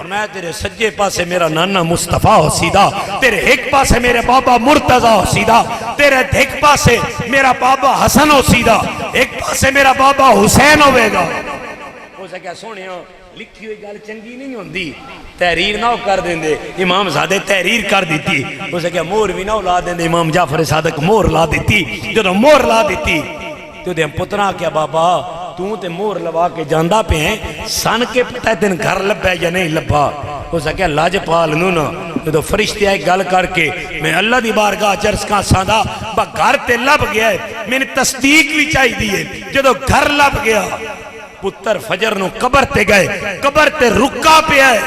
فرمایا تیرے سجے پاسے میرا نانا مصطفیٰ ہو سیدھا، تیرے ایک پاسے میرے بابا مرتضی ہو سیدھا، تیرے ایک پاسے میرا بابا حسن ہو سیدھا، ایک پاسے میرا بابا حسین ہوئے گا۔ ہو سکیا سونے ہو لکھی ہوئی گل چنگی نہیں ہوندی، تحریر نہ کر دیں دے، امام زادے تحریر کر دیتی، ہو سکیا مور بھی نہ لا دیں دے، امام جعفر صادق مور لا دیتی، جدو مور لا دیتی تو دے ہم پترا کیا بابا تو تے مور لوا کے جاندہ پہ ہیں، سن کے پتہ ہے تین گھر لبا ہے یا نہیں لبا، ہو سکیا لاج پال نونا جدو فرشتے آئے گل کر کے میں اللہ دی بارگاہ چرس کا ساندہ با گھر تے لب گیا ہے، میں نے تصدیق بھی چاہی دیئے، جدو گھر لب گیا پتر فجر نو قبر تے گئے، قبر تے رکا پہ آئے،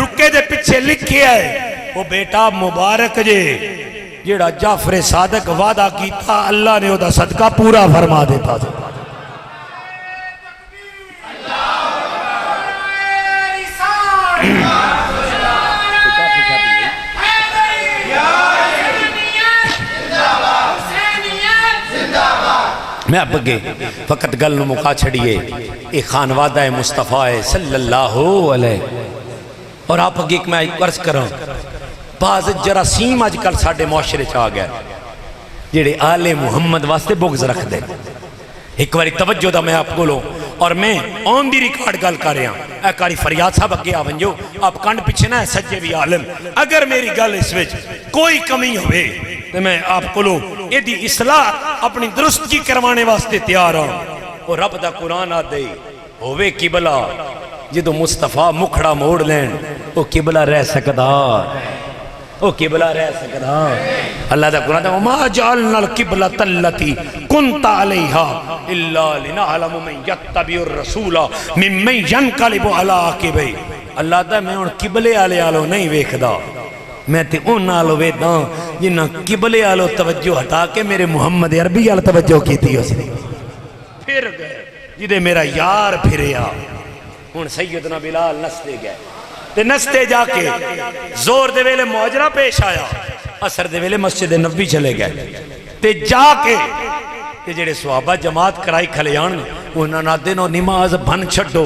رکے دے پچھے لکھے آئے، وہ بیٹا مبارک جے جیڑا جعفر صادق وعدہ کیتا اللہ نے وہ صدقہ پورا فرما دیتا تھا۔ میں اب گے فقط گل نو مکا چھڑیے ایک خانوادہ مصطفیٰ صلی اللہ علیہ، اور آپ اگے ایک میں عرض کروں بعض جراثیم آج کل ساڑھے معاشرے چاہ گیا جیڑے آل محمد واسطے بغض رکھ دے، ایک باری توجہ دا میں آپ کو لوں اور میں آن دی ریکارڈ گل کر رہا ہوں، اے کاری فریاد صاحب اگے آون جو آپ کانڈ پچھے نہ ہے سجے بھی عالم، اگر میری گل اس وچ کوئی کمی ہوئے تو میں آپ کو لوں یہ دی اصلاح اپنی درست کی کروانے واسطے تیار ہوں، اور رب دا قرآن آ دے ہوئے قبلہ جدو مصطفیٰ مکھڑا موڑ لین وہ قبلہ رہ سکدا، وہ قبلہ رہ سکدا، اللہ دا قرآن دا وَمَا جَعَلْنَا الْقِبْلَةَ الَّتِي كُنْتَ عَلَيْهَا إِلَّا لِنَعْلَمُ مَنْ يَتَّبِعُ الرَّسُولَ مِمَّنْ يَنْقَلِبُ عَلَىٰ عَقِبَيْهِ، اللہ دا میں ان قبلے آلے آلو نہیں ویکھدا، میں تے ان آلو ویداں جنہ قبلے آلو توجہ ہٹا کے میرے محمد عربی آلو توجہ کی تھی اس نے پھر گئے جدے میرا یار پھریا، ان سیدنا بلال نستے گئے تے نستے جا کے زور دے ویلے معجرہ پیش آیا، اثر دے ویلے مسجد نبی چلے گئے تے جا کے تے جڑے صحابہ جماعت کرائی کھلیان انہاں نہ دنوں نماز بن چھڑو،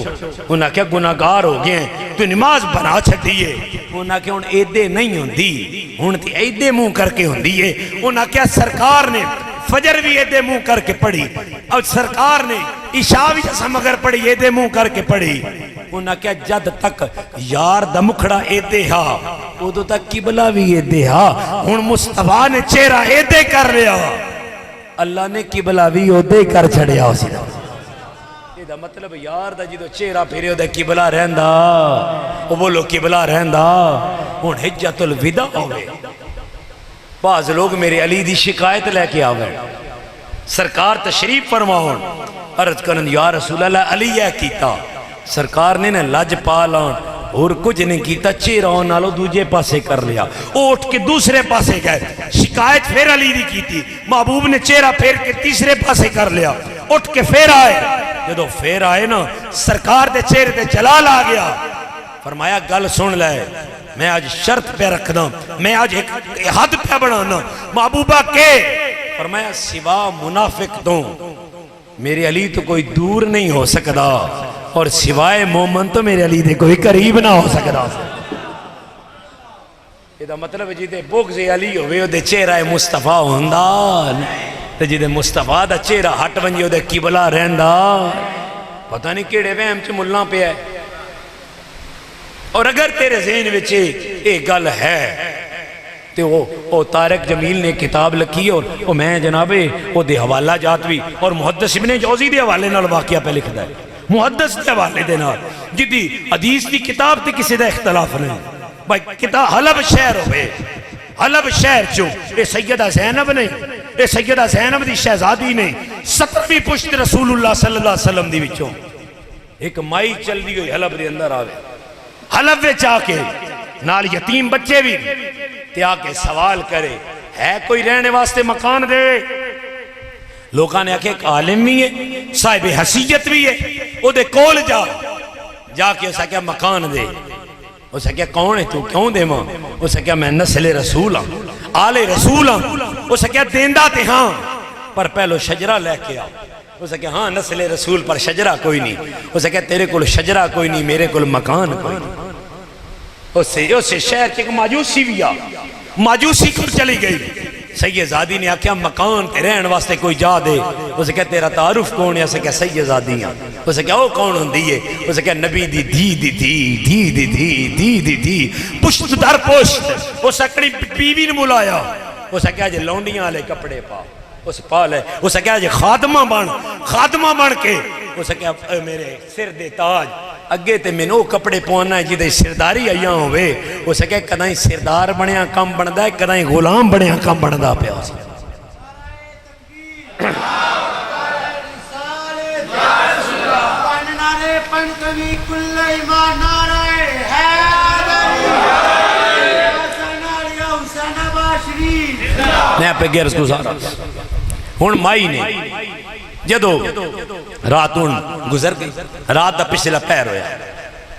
انہاں کیا گناہگار ہو گئے ہیں تو نماز بنا چھڑیے، انہاں کیا ان ایدے نہیں ہوندی ان تی ایدے منہ کر کے ہوندی ہے، انہاں کیا سرکار نے فجر بھی ایدے منہ کر کے پڑھی اور سرکار نے عشاء بھی جیسا مگر پڑھی ایدے منہ کر کے پڑھی، انہاں کیا جد تک یار دا مکھڑا ایدے ہا ادھو تک قبلہ بھی ایدے ہا، ان مصطفیٰ نے چہرہ ایدے کر لیا، اللہ نے قبلہ بھی ایدے کر چھڑیا اسی دا، یہ دا مطلب یار دا جدو چہرہ پھرے دا قبلہ رہندا، وہ بولو قبلہ رہندا، ان حجت الوداع ہوئے، بعض لوگ میرے علی دی شکایت لے کے آوے، سرکار تشریف فرماؤن، عرض کرن یا رسول اللہ علی یہ کیتا، سرکار نے لج پالان اور کچھ نہیں کیتا، چہرہ نالو دوجے پاسے کر لیا، اٹھ کے دوسرے پاسے گئے، شکایت پھر علی دی کی تھی، محبوب نے چہرہ پھیر کے تیسرے پاسے کر لیا، اٹھ کے پھر آئے، جدو پھر آئے نا سرکار دے چہرے دے جلال آ گیا، فرمایا گل سن لے، میں آج شرط پہ رکھنا، میں آج ایک حد پہ بڑھانا، محبوبہ کے فرمایا سوا منافق دوں میرے علی تو کوئی دور نہیں ہو سکتا، اور سوائے مومن تو میرے علی دے کوئی قریب نہ ہو سکتا، یہ دا مطلب جیدے بغض علی ہوئے دے چہرہ مصطفیٰ ہوندہ، تے جیدے مصطفیٰ دا چہرہ ہٹ ونجے دے قبلہ رہندہ، پتہ نہیں کیڑے وہم چ ملنا پہ ہے، اور اگر تیرے ذہن وچ ایک گل ہے تے وہ طارق جمیل نے کتاب لکھی اور میں جنابے وہ دے حوالہ جات بھی اور محدث ابن جوزی دے حوالے نال واقعہ پہ لکھ دا ہے، محدث دے حوالے دے نال جدی حدیث دی کتاب تے کسی دا اختلاف نہیں، بھائی کتاب حلب شہر ہوئے، حلب شہر چوں اے سیدہ زینب نہیں، اے سیدہ زینب دی شہزادی نہیں، 17ویں پشت رسول اللہ صلی اللہ علیہ وسلم دی وچوں ایک مائی چل دی ہوئی حلب دے اندر آوے، حلب وچ آ کے نال یتیم بچے بھی تے آ کے سوال کرے ہے کوئی رہنے واسطے مکان دے، لوگاں نے آکھے ایک عالم بھی ہے صاحب حیثیت بھی ہے، او دے کول جا کے اسا کیا مکان دے، اسا کیا کون ہے تو کیوں دے ماں، اسا کیا میں نسل رسول ہوں آل رسول ہوں، اسا کیا دیندہ تے ہاں پر پہلو شجرہ لے کے آؤ، اسا کیا ہاں نسل رسول پر شجرہ کوئی نہیں، اسا کیا تیرے کل شجرہ کوئی نہیں میرے کل مکان کوئی نہیں، اسے شہر کے ایک ماجوسی بھی آ ماجوسی کو چلی گئی سیدزادی نے آکھیا مکان تے رہن واسطے کوئی جا دے اسے کہا تیرا تعارف کون ہے اسے کہا سیدزادی ہیں اسے کہا او کون ہوں دیئے اسے کہا نبی دی دھی دی دھی دھی دی دھی دھی دی دھی پشت در پشت اسے اکڑی بیوی نے بلایا اسے کہا جے لونڈیاں والے کپڑے پا اسے پا لے اسے کہا جے خادمہ بن کے اسے کہا میرے سر دے تاج اگے تے میں نو کپڑے پوانا ہے جیدے سرداری آئیاں ہوئے اسے کہا کدائیں سردار بنیاں کم بندہ ہے کدائیں غلام بنیاں کم بندہ پہ اسے میں پہ گرز گزارا ہون مائی نے جدو رات گزر گئی رات دا پچھلا پیر ہویا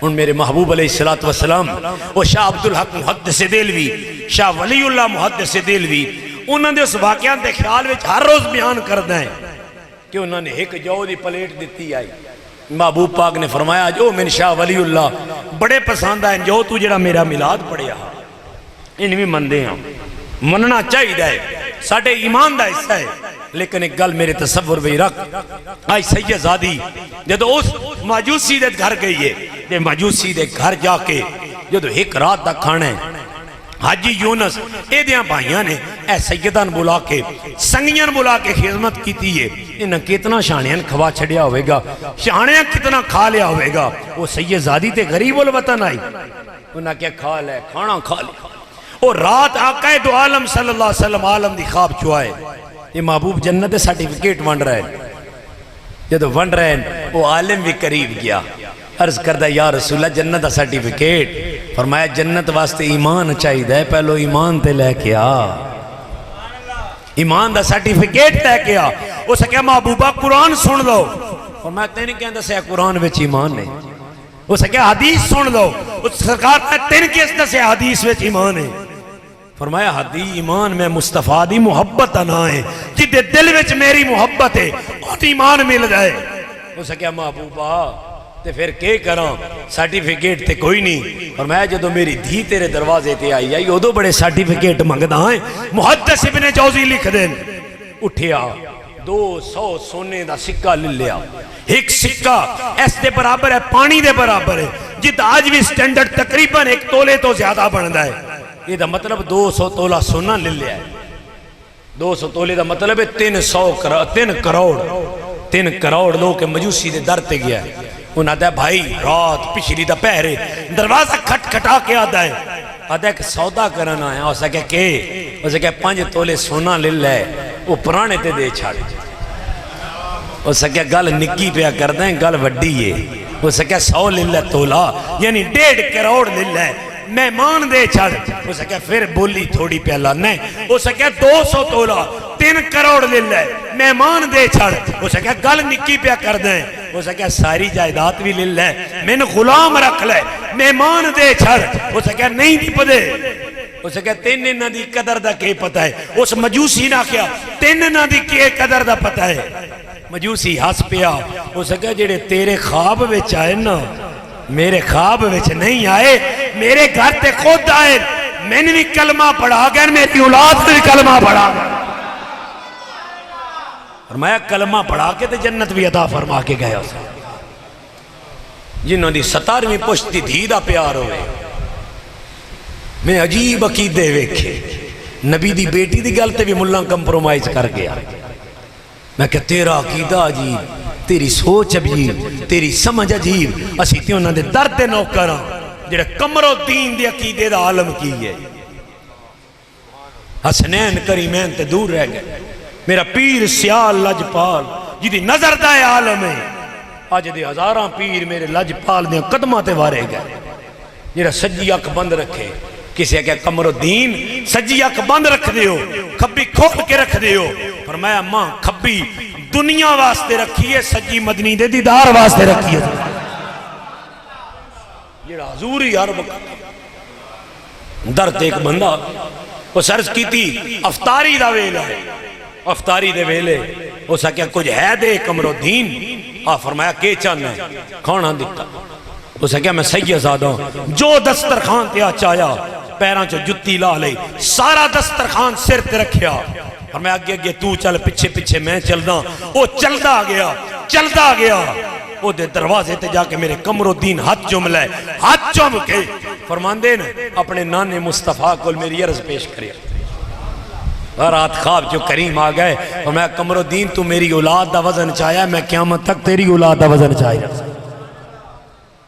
ان میرے محبوب علیہ السلام وہ شاہ عبدالحق محدث دہلوی شاہ ولی اللہ محدث دہلوی انہوں نے اس واقعات دے خیال وچ ہر روز بیان کردہ ہیں کہ انہوں نے ایک جو دی پلیٹ دیتی آئی محبوب پاک نے فرمایا جو من شاہ ولی اللہ بڑے پسند آئیں جو تو جڑا میرا میلاد پڑھیا ان بھی مندے ہیں مننا چاہی دائے ساڑھے ایمان دا حصہ ہے لیکن ایک گل میرے تصور بھی رکھ آئی سیدزادی جدو اس ماجوسی دے گھر گئی ہے دے ماجوسی دے گھر جا کے جدو ایک رات دا کھانا ہے حاجی یونس اے دیاں بھائیاں نے اے سیدان بلا کے سنگیان بلا کے خدمت کیتی ہے انہاں کتنا شانیان کھوا چھڑیا ہوئے گا شانیان کتنا کھا لیا ہوئے گا وہ سیدزادی تے غریب الوطن آئی انہاں کیا کھا لے کھانا کھا لے اور رات آقا دو عالم صلی اللہ علیہ وسلم عالم دی خواب چوائے یہ محبوب جنت سرٹیفکیٹ ونڈ رہے ہیں جدو ونڈ رہے ہیں وہ عالم بھی قریب گیا عرض کردہ یا رسول اللہ جنت سرٹیفکیٹ فرمایا جنت واسطے ایمان چاہی دے پہلو ایمان تے لے کے آ ایمان دا سرٹیفکیٹ لے کے آ اسے کہا محبوبہ قرآن سن لو فرمایا تینی کہندہ سے قرآن وچ ایمان نہیں اسے کہا حدیث سن لو سرکار تین کس طرح سے حدیث وچ ایمان ہے فرمایا حدیث ایمان میں مصطفیٰ دی محبت انا ہے جدے دل وچ میری محبت ہے اور ایمان مل جائے اسے کہا محبوبہ تے پھر کے کراں سرٹیفکیٹ تے کوئی نہیں فرمایا جدو میری دھی تیرے دروازے تے آئی ادو بڑے سرٹیفکیٹ منگدا ہیں محدث ابن جوزی لکھ دین اٹھیا 200 سونے دا سکہ لے لیا ایک سکہ اس دے برابر ہے پانی دے برابر ہے جت آج بھی سٹینڈرڈ تقریباً ایک تولے تو زیادہ بندا ہے یہ دا مطلب 200 تولہ سونا لے لیا ہے 200 تولے دا مطلب ہے 3 کروڑ لوگ کے مجوسی دے در تے گیا ہے انہاں دے بھائی رات پچھلی دا پہرے دروازہ کھٹ کھٹا کے آدھا ہے آدھا ہے کہ سودا کرنا ہے اسے کہ اسے کہ 5 تولے سونا لے لے وہ پرانے تے دے چھاڑے اسے کہ گل نکی پیا کر دیں گل وڈی ہے اسے کہ 100 لے لے تولا یعنی 1.5 کروڑ لے لے مہمان دے چھڑ اسے کہ پھر بولی تھوڑی پہلا نہیں اسے کہ 200 تولا 3 کروڑ لے لے مہمان دے چھڑ اسے کہ گل نکی پیا کر دیں اسے کہ ساری جائیداد بھی لے لے میں نے غلام رکھ لے مہمان دے چھڑ اسے کہ نہیں دی پدے اسے کہ 3 نہ دی قدر دا کے پتہ ہے اس مجوسی نہ کیا 3 نہ دی کے قدر دا پتہ ہے مجوسی ہس پیا اسے کہ جڑے تیرے خواب وچ آئے نا میرے خواب وچ نہیں آئے میرے گھر تے خود آئے میں نے بھی کلمہ پڑھا گیا میری اولاد نے بھی کلمہ پڑھا فرمایا کلمہ پڑھا کے تے جنت بھی عطا فرما کے گیا اسے جنہوں دی 17ویں پشتی دھی دا پیار ہوئے میں عجیب عقیدے ویکھے نبی دی بیٹی دی گل تے بھی ملہ کمپرومائز کر گیا میں کہ تیرا عقیدہ عجیب تیری سوچ عجیب تیری سمجھ عجیب اسی تے انہوں نے درد نوکراں جڑے قمر و دین دی عقیدے دا عالم کی ہے حسنین کریمین تے دور رہ گئے میرا پیر سیال لجپال جدی نظر دائے عالم ہے آج دے ہزاراں پیر میرے لجپال دے قدمہ تے وارے گئے جڑا سجی اک بند رکھے کسی کہ قمر الدین سجی اک بند رکھ دیو کھبی کھول کے رکھ دیو فرمایا ماں کھبی دنیا واسطے رکھیے سجی مدنی دے دیدار واسطے رکھیے یہ حضوری عرب درد ایک بندہ وہ سرز کی تھی افطاری دا ویلہ ہے افطاری دے ویلے وہ سکیا کچھ ہے دے قمر الدین فرمایا کہ چاہنا ہے کھانا دکھتا اس نے کہا میں سیدزادہ ہوں، جو دسترخوان تے چایا پیران چو جتی لا لئی، سارا دسترخوان سر تے رکھیا، اور میں آگے آگے تو چل پیچھے پیچھے میں چلدا، وہ چلدا گیا وہ دے دروازے تے جا کے میرے قمرالدین ہاتھ چوم لائے، ہاتھ چوم کے فرماندے نا اپنے نانے مصطفیٰ کو میری عرض پیش کرے، رات خواب جو کریم آ گئے، اور میں قمرالدین تو میری اولاد دا وزن چاہیا، میں قیامت تک تیری اولاد دا وزن چاہیا،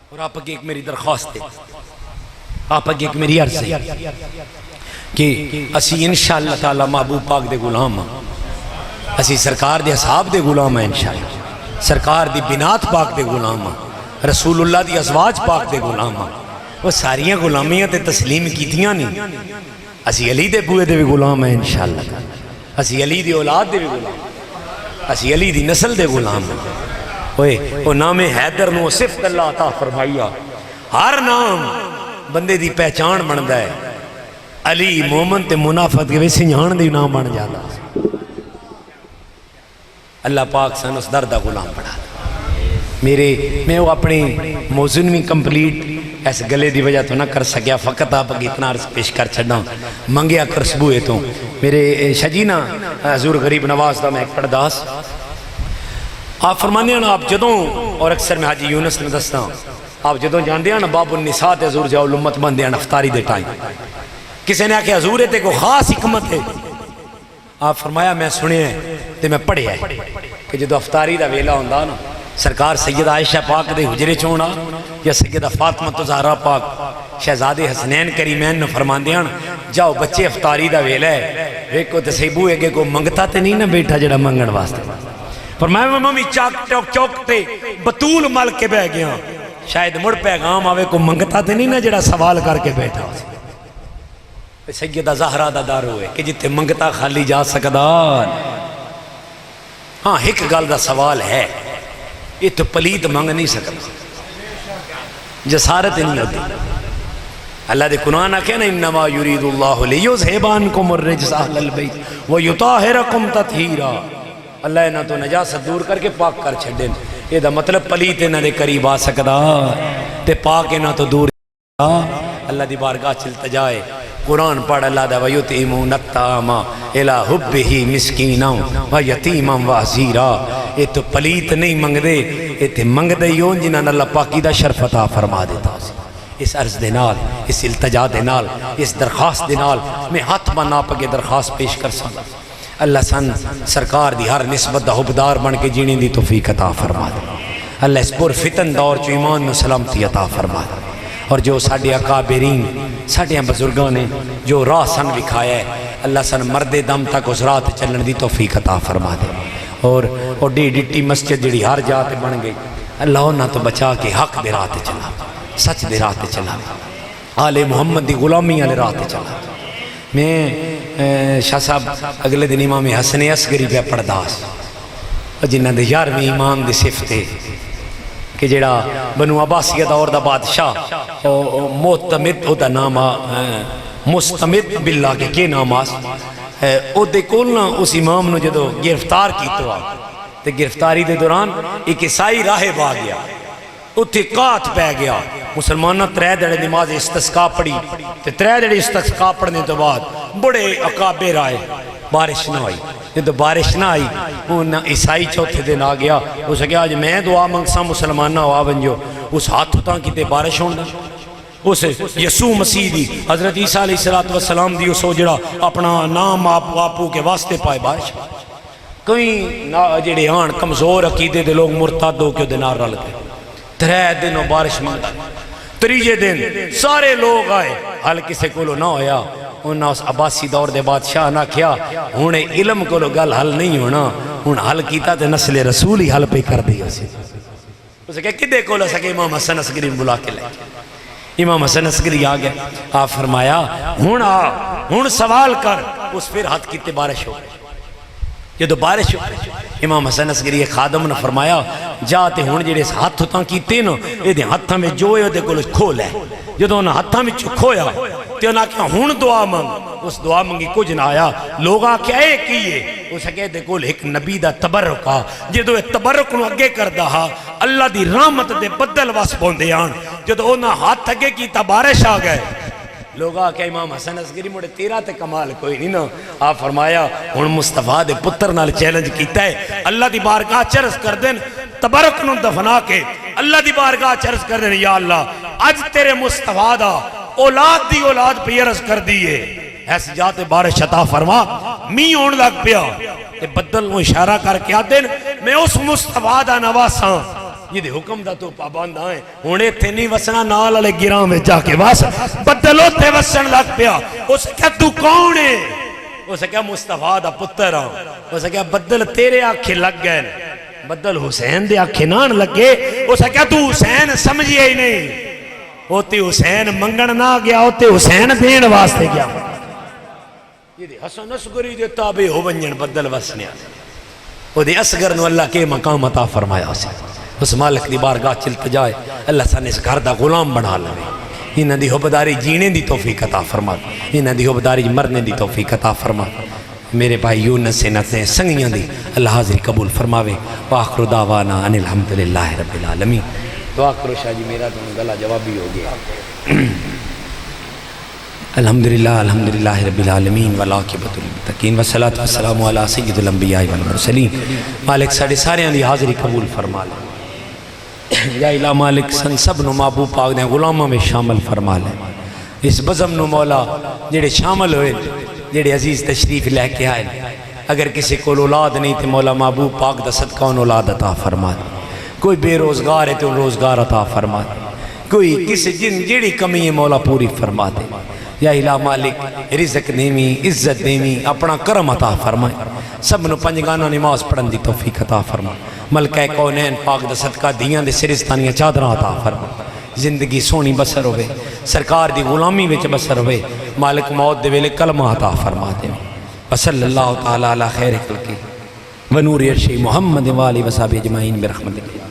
اور آپ کی ایک میری درخواست ہے، آپ کی ایک میری عرض ہے کہ اسی انشاءاللہ تعالی محبوب پاک دے غلام ہیں، اسی سرکار دے اصحاب دے غلام ہیں، انشاءاللہ سرکار دی بنات پاک دے غلام ہیں، رسول اللہ دی ازواج پاک دے غلام ہیں، وہ ساریاں غلامیاں تے تسلیم کیتیاں نہیں، اسی علی دے بوئے دے بھی غلام ہیں انشاءاللہ، اسی علی دی اولاد دے بھی غلام، اسی علی دی نسل دے غلام ہیں، وہ نام حیدر نو صفت اللہ عطا فرمائیا، ہر نام بندے دی پہچان بندا ہے، علی مومن تے منافت کے ویسے جان دی نام بن جاتا، اللہ پاک سن اس دردہ غلام بنا میں وہ اپنی موضوع میں کمپلیٹ ایسے گلے دی وجہ تو نہ کر سکیا، فقط آپ کی اتنا عرض پیش کر چھڑنا منگیا کرسبوئے تو میرے شجینہ حضور غریب نواز دا میں ایک پرداس آپ فرمانے ہیں آپ جدوں، اور اکثر میں حاجی یونس نے دستا آپ جدوں جاندے ہیں نا باب النساء تے حضور جاؤ لمت بندے ہیں افطاری دے ٹائم، کسی نے آکے حضور تے کو خاص حکمت ہے، آپ فرمایا میں سنے ہیں تے میں پڑھے ہیں کہ جدو افطاری دا ویلا ہوندہ نا سرکار سیدہ عائشہ پاک دے حجرے چونا یا سیدہ فاطمہ زہرا پاک شہزادے حسنین کریمین نے فرمان دیا جاؤ بچے افطاری دا ویلا ہے، ویکو تے سیبو ہے کہ کو منگتا تے نہیں نا بیٹھا جڑا منگن واسطے، فرمایا ممی چوک تے بطول مل کے بہ گیا، شاید مڑ پیغام آوے کو منگتا تے نہیں نا جڑا سوال کر کے بیٹھا سیدہ زہرا دا دار ہوئے کہ جتے منگتا خالی جا سکدا، ہاں ایک گل دا سوال ہے، یہ تو پلیت منگ نہیں سکتا، جسارت نہیں ہوتی، اللہ دے قرآن آکھے نا انما یرید اللہ لیذھب عنکم الرجس اہل البیت ویطہرکم تطہیرا، اللہ انہاں تو نجاست دور کر کے پاک کر چھڑے، یہ دا مطلب پلیت انہاں دے قریب آ سکدا تے پاک انہاں تو دور، اللہ دی بارگاہ چلتا جائے، قرآن پڑھ اللہ دا وَيُطْعِمُونَ الطَّعَامَ إِلَىٰ حُبِّهِ مِسْكِينًا وَيَتِيمًا وَأَسِيرًا، یہ تو پلیت نہیں منگ دے، یہ تے منگ دے یوں جنہاں اللہ پاکی دا شرف عطا فرما دیتا، اس عرض دے نال، اس التجا دے نال، اس درخواست دے نال میں ہاتھ بنا پکے درخواست پیش کر سکتا، اللہ سن سرکار دی ہر نسبت دا حبدار بن کے جینے دی توفیق عطا فرما دے، اللہ اس پر فتن دور چو ایمان و سلامتی عطا فرما دے، اور جو ساڑھے اکابرین ساڑھے بزرگاں نے جو راہ سن بکھایا ہے اللہ سن مرد دم تک اس راہ تے چلن دی توفیق عطا فرما دے، اور ڈیٹی مسجد جڑی ہر جاتے بن گئی اللہ انہاں تو بچا کے حق دے راہ تے چلا، سچ دے راہ تے چلا، آل محمد دی غلامی آلے راہ تے چلا۔ میں شاہ صاحب اگلے دن امام حسن عسکری پہ پرداس جنہ دے 11ویں امام دی صفت ہے کہ جڑا بنو عباسیہ دور دا بادشاہ معتمد او دا نام مستمد باللہ کے کی نام آس او دے کولنا اس امام نو جدو گرفتار کی تو تے گرفتاری دے دوران ایک عیسائی راہب آ گیا، اتھے قات پہ گیا، مسلمانہ 3 دڑے نماز استسقاء پڑھی تے 3 دڑے استسقاء پڑھنے تو بعد بڑے اکابر آئے، بارش نہ آئی، جب بارش نہ آئی وہ عیسائی چوتھے دن آ گیا، اسے کہا آج میں دعا منگسا مسلمانہ ہوا بنجو، اس ہاتھ ہوتا کی بارش ہوندہ، اس یسوع مسیح دی حضرت عیسیٰ علیہ السلام دی اس جڑا اپنا نام آپو کے واسطے پائے بارش، کئی جڑے آن کمزور عقیدے دے لوگ مرتد ہو کے دنار رل گئے، 3 دنوں بارش مانگا، 3 دن سارے لوگ آئے، حل کسے کولو نہ ہویا، انہاں اس عباسی دور دے بادشاہ نہ کیا، انہیں علم کولو گل حل نہیں ہونا، انہاں حل کیتا تے نسل رسول ہی حل پہ کر دیا اسے کہ کدے کولو سکے امام حسن عسکری بلا کے لے، امام حسن عسکری آ گیا، آپ فرمایا ہن سوال کر، اس پھر ہاتھ کیتے بارش ہو، یہ تو بارش ہو، امام حسن عسکری خادم نے فرمایا جاتے ہون جڑے ہاتھ ہوتاں کیتے نا یہ دے ہاتھاں میں جو ہے دے کولو کھول ہے، جدو انہاں ہاتھاں میں کھویا تے انہاں کیا ہون دعا مانگ، اس دعا مانگی کچھ نہ آیا، لوگ آکے اے کیے اس کہ دے کول ایک نبی دا تبرک آ جدو اے تبرک نو اگے کردا ہا اللہ دی رحمت دے بدل وس پوندے آن جدو انہاں ہاتھ اگے کیتا بارش آ گئے لوگ آکے امام حسن عسکری مڑے تیرا تے کمال کوئی نہیں نا آپ فرمایا ہن مصطفیٰ دے پتر نال چیلنج کیتا ہے اللہ دی بارگاہ چرس کر دین تبرک نو دفنا کے اللہ دی بارگاہ چرس کر دین یا اللہ اج تیرے مصطفیٰ دا اولاد دی اولاد پہ عرض کر دیئے ایسی جاتے بارش عطا فرما می ہون لگ پیا تے بدل نو اشارہ کر کے آدین میں اس مصطفیٰ دا نواساں یہ دے حکم دا تو پابند آئیں ہونے تھے نہیں وسنا نال علی گرام میں جا کے واس بدلو تے وسن لگ پیا اس کیا تو کون ہے اس کیا مصطفیٰ دا پتر آن اس کیا بدل تیرے آنکھیں لگ گئے بدل حسین دے آنکھیں نان لگے اس کیا تو حسین سمجھئے ہی نہیں ہوتی حسین منگن نہ گیا ہوتی حسین دین واسطے گیا یہ دے حسن اسگری دے تابع ہو بنجن بدل وسنے آتے وہ دے اسگر نو اللہ کے مقام عطا فرمایا اسے اس مالک دی بارگاہ چلت جائے اللہ سن اس گھر دا غلام بنا لوے انہاں دی حبداری جینے دی توفیق عطا فرما انہاں دی حبداری مرنے دی توفیق عطا فرما میرے بھائی یونس سے نتیں سنگیاں دی اللہ حاضر قبول فرماوے وآخر دعوانا ان الحمدللہ رب العالمین دعا کرو شاہ جی میرا تو گلہ جوابی ہو گیا الحمدللہ رب العالمین والعاقبۃ للمتقین والصلاۃ والسلام علی سید الانبیاء والمرسلین مالک ساڑے سارے دی حاضری قبول فرما لے یا الہ مالک سن سب نو محبوب پاک نے غلامہ میں شامل فرما لے اس بزم نو مولا جڑے شامل ہوئے جڑے عزیز تشریف لے کے آئے اگر کسی کو اولاد نہیں تے مولا محبوب پاک دا صدقہ ان اولاد عطا فرما دے کوئی بے روزگار ہے تو روزگار عطا فرما دے کوئی کسی جن جڑی کمی ہے مولا پوری فرما دے یا الہ مالک رزق دیمی عزت دیمی اپنا کرم عطا فرمائے سب نو پنجگانہ نماز پڑھن دی توفیق عطا فرما ملکہ کونین پاک دا صدقہ دیاں دے سرستانیاں چادرہ عطا فرما زندگی سونی بسر ہوئے سرکار دی غلامی وچ بسر ہوئے مالک موت دے ویلے کلمہ عطا فرما دے وصلی اللہ تعالی علی خیر خلقی ونور عرش محمد والی وصحبہ اجمعین برحمتک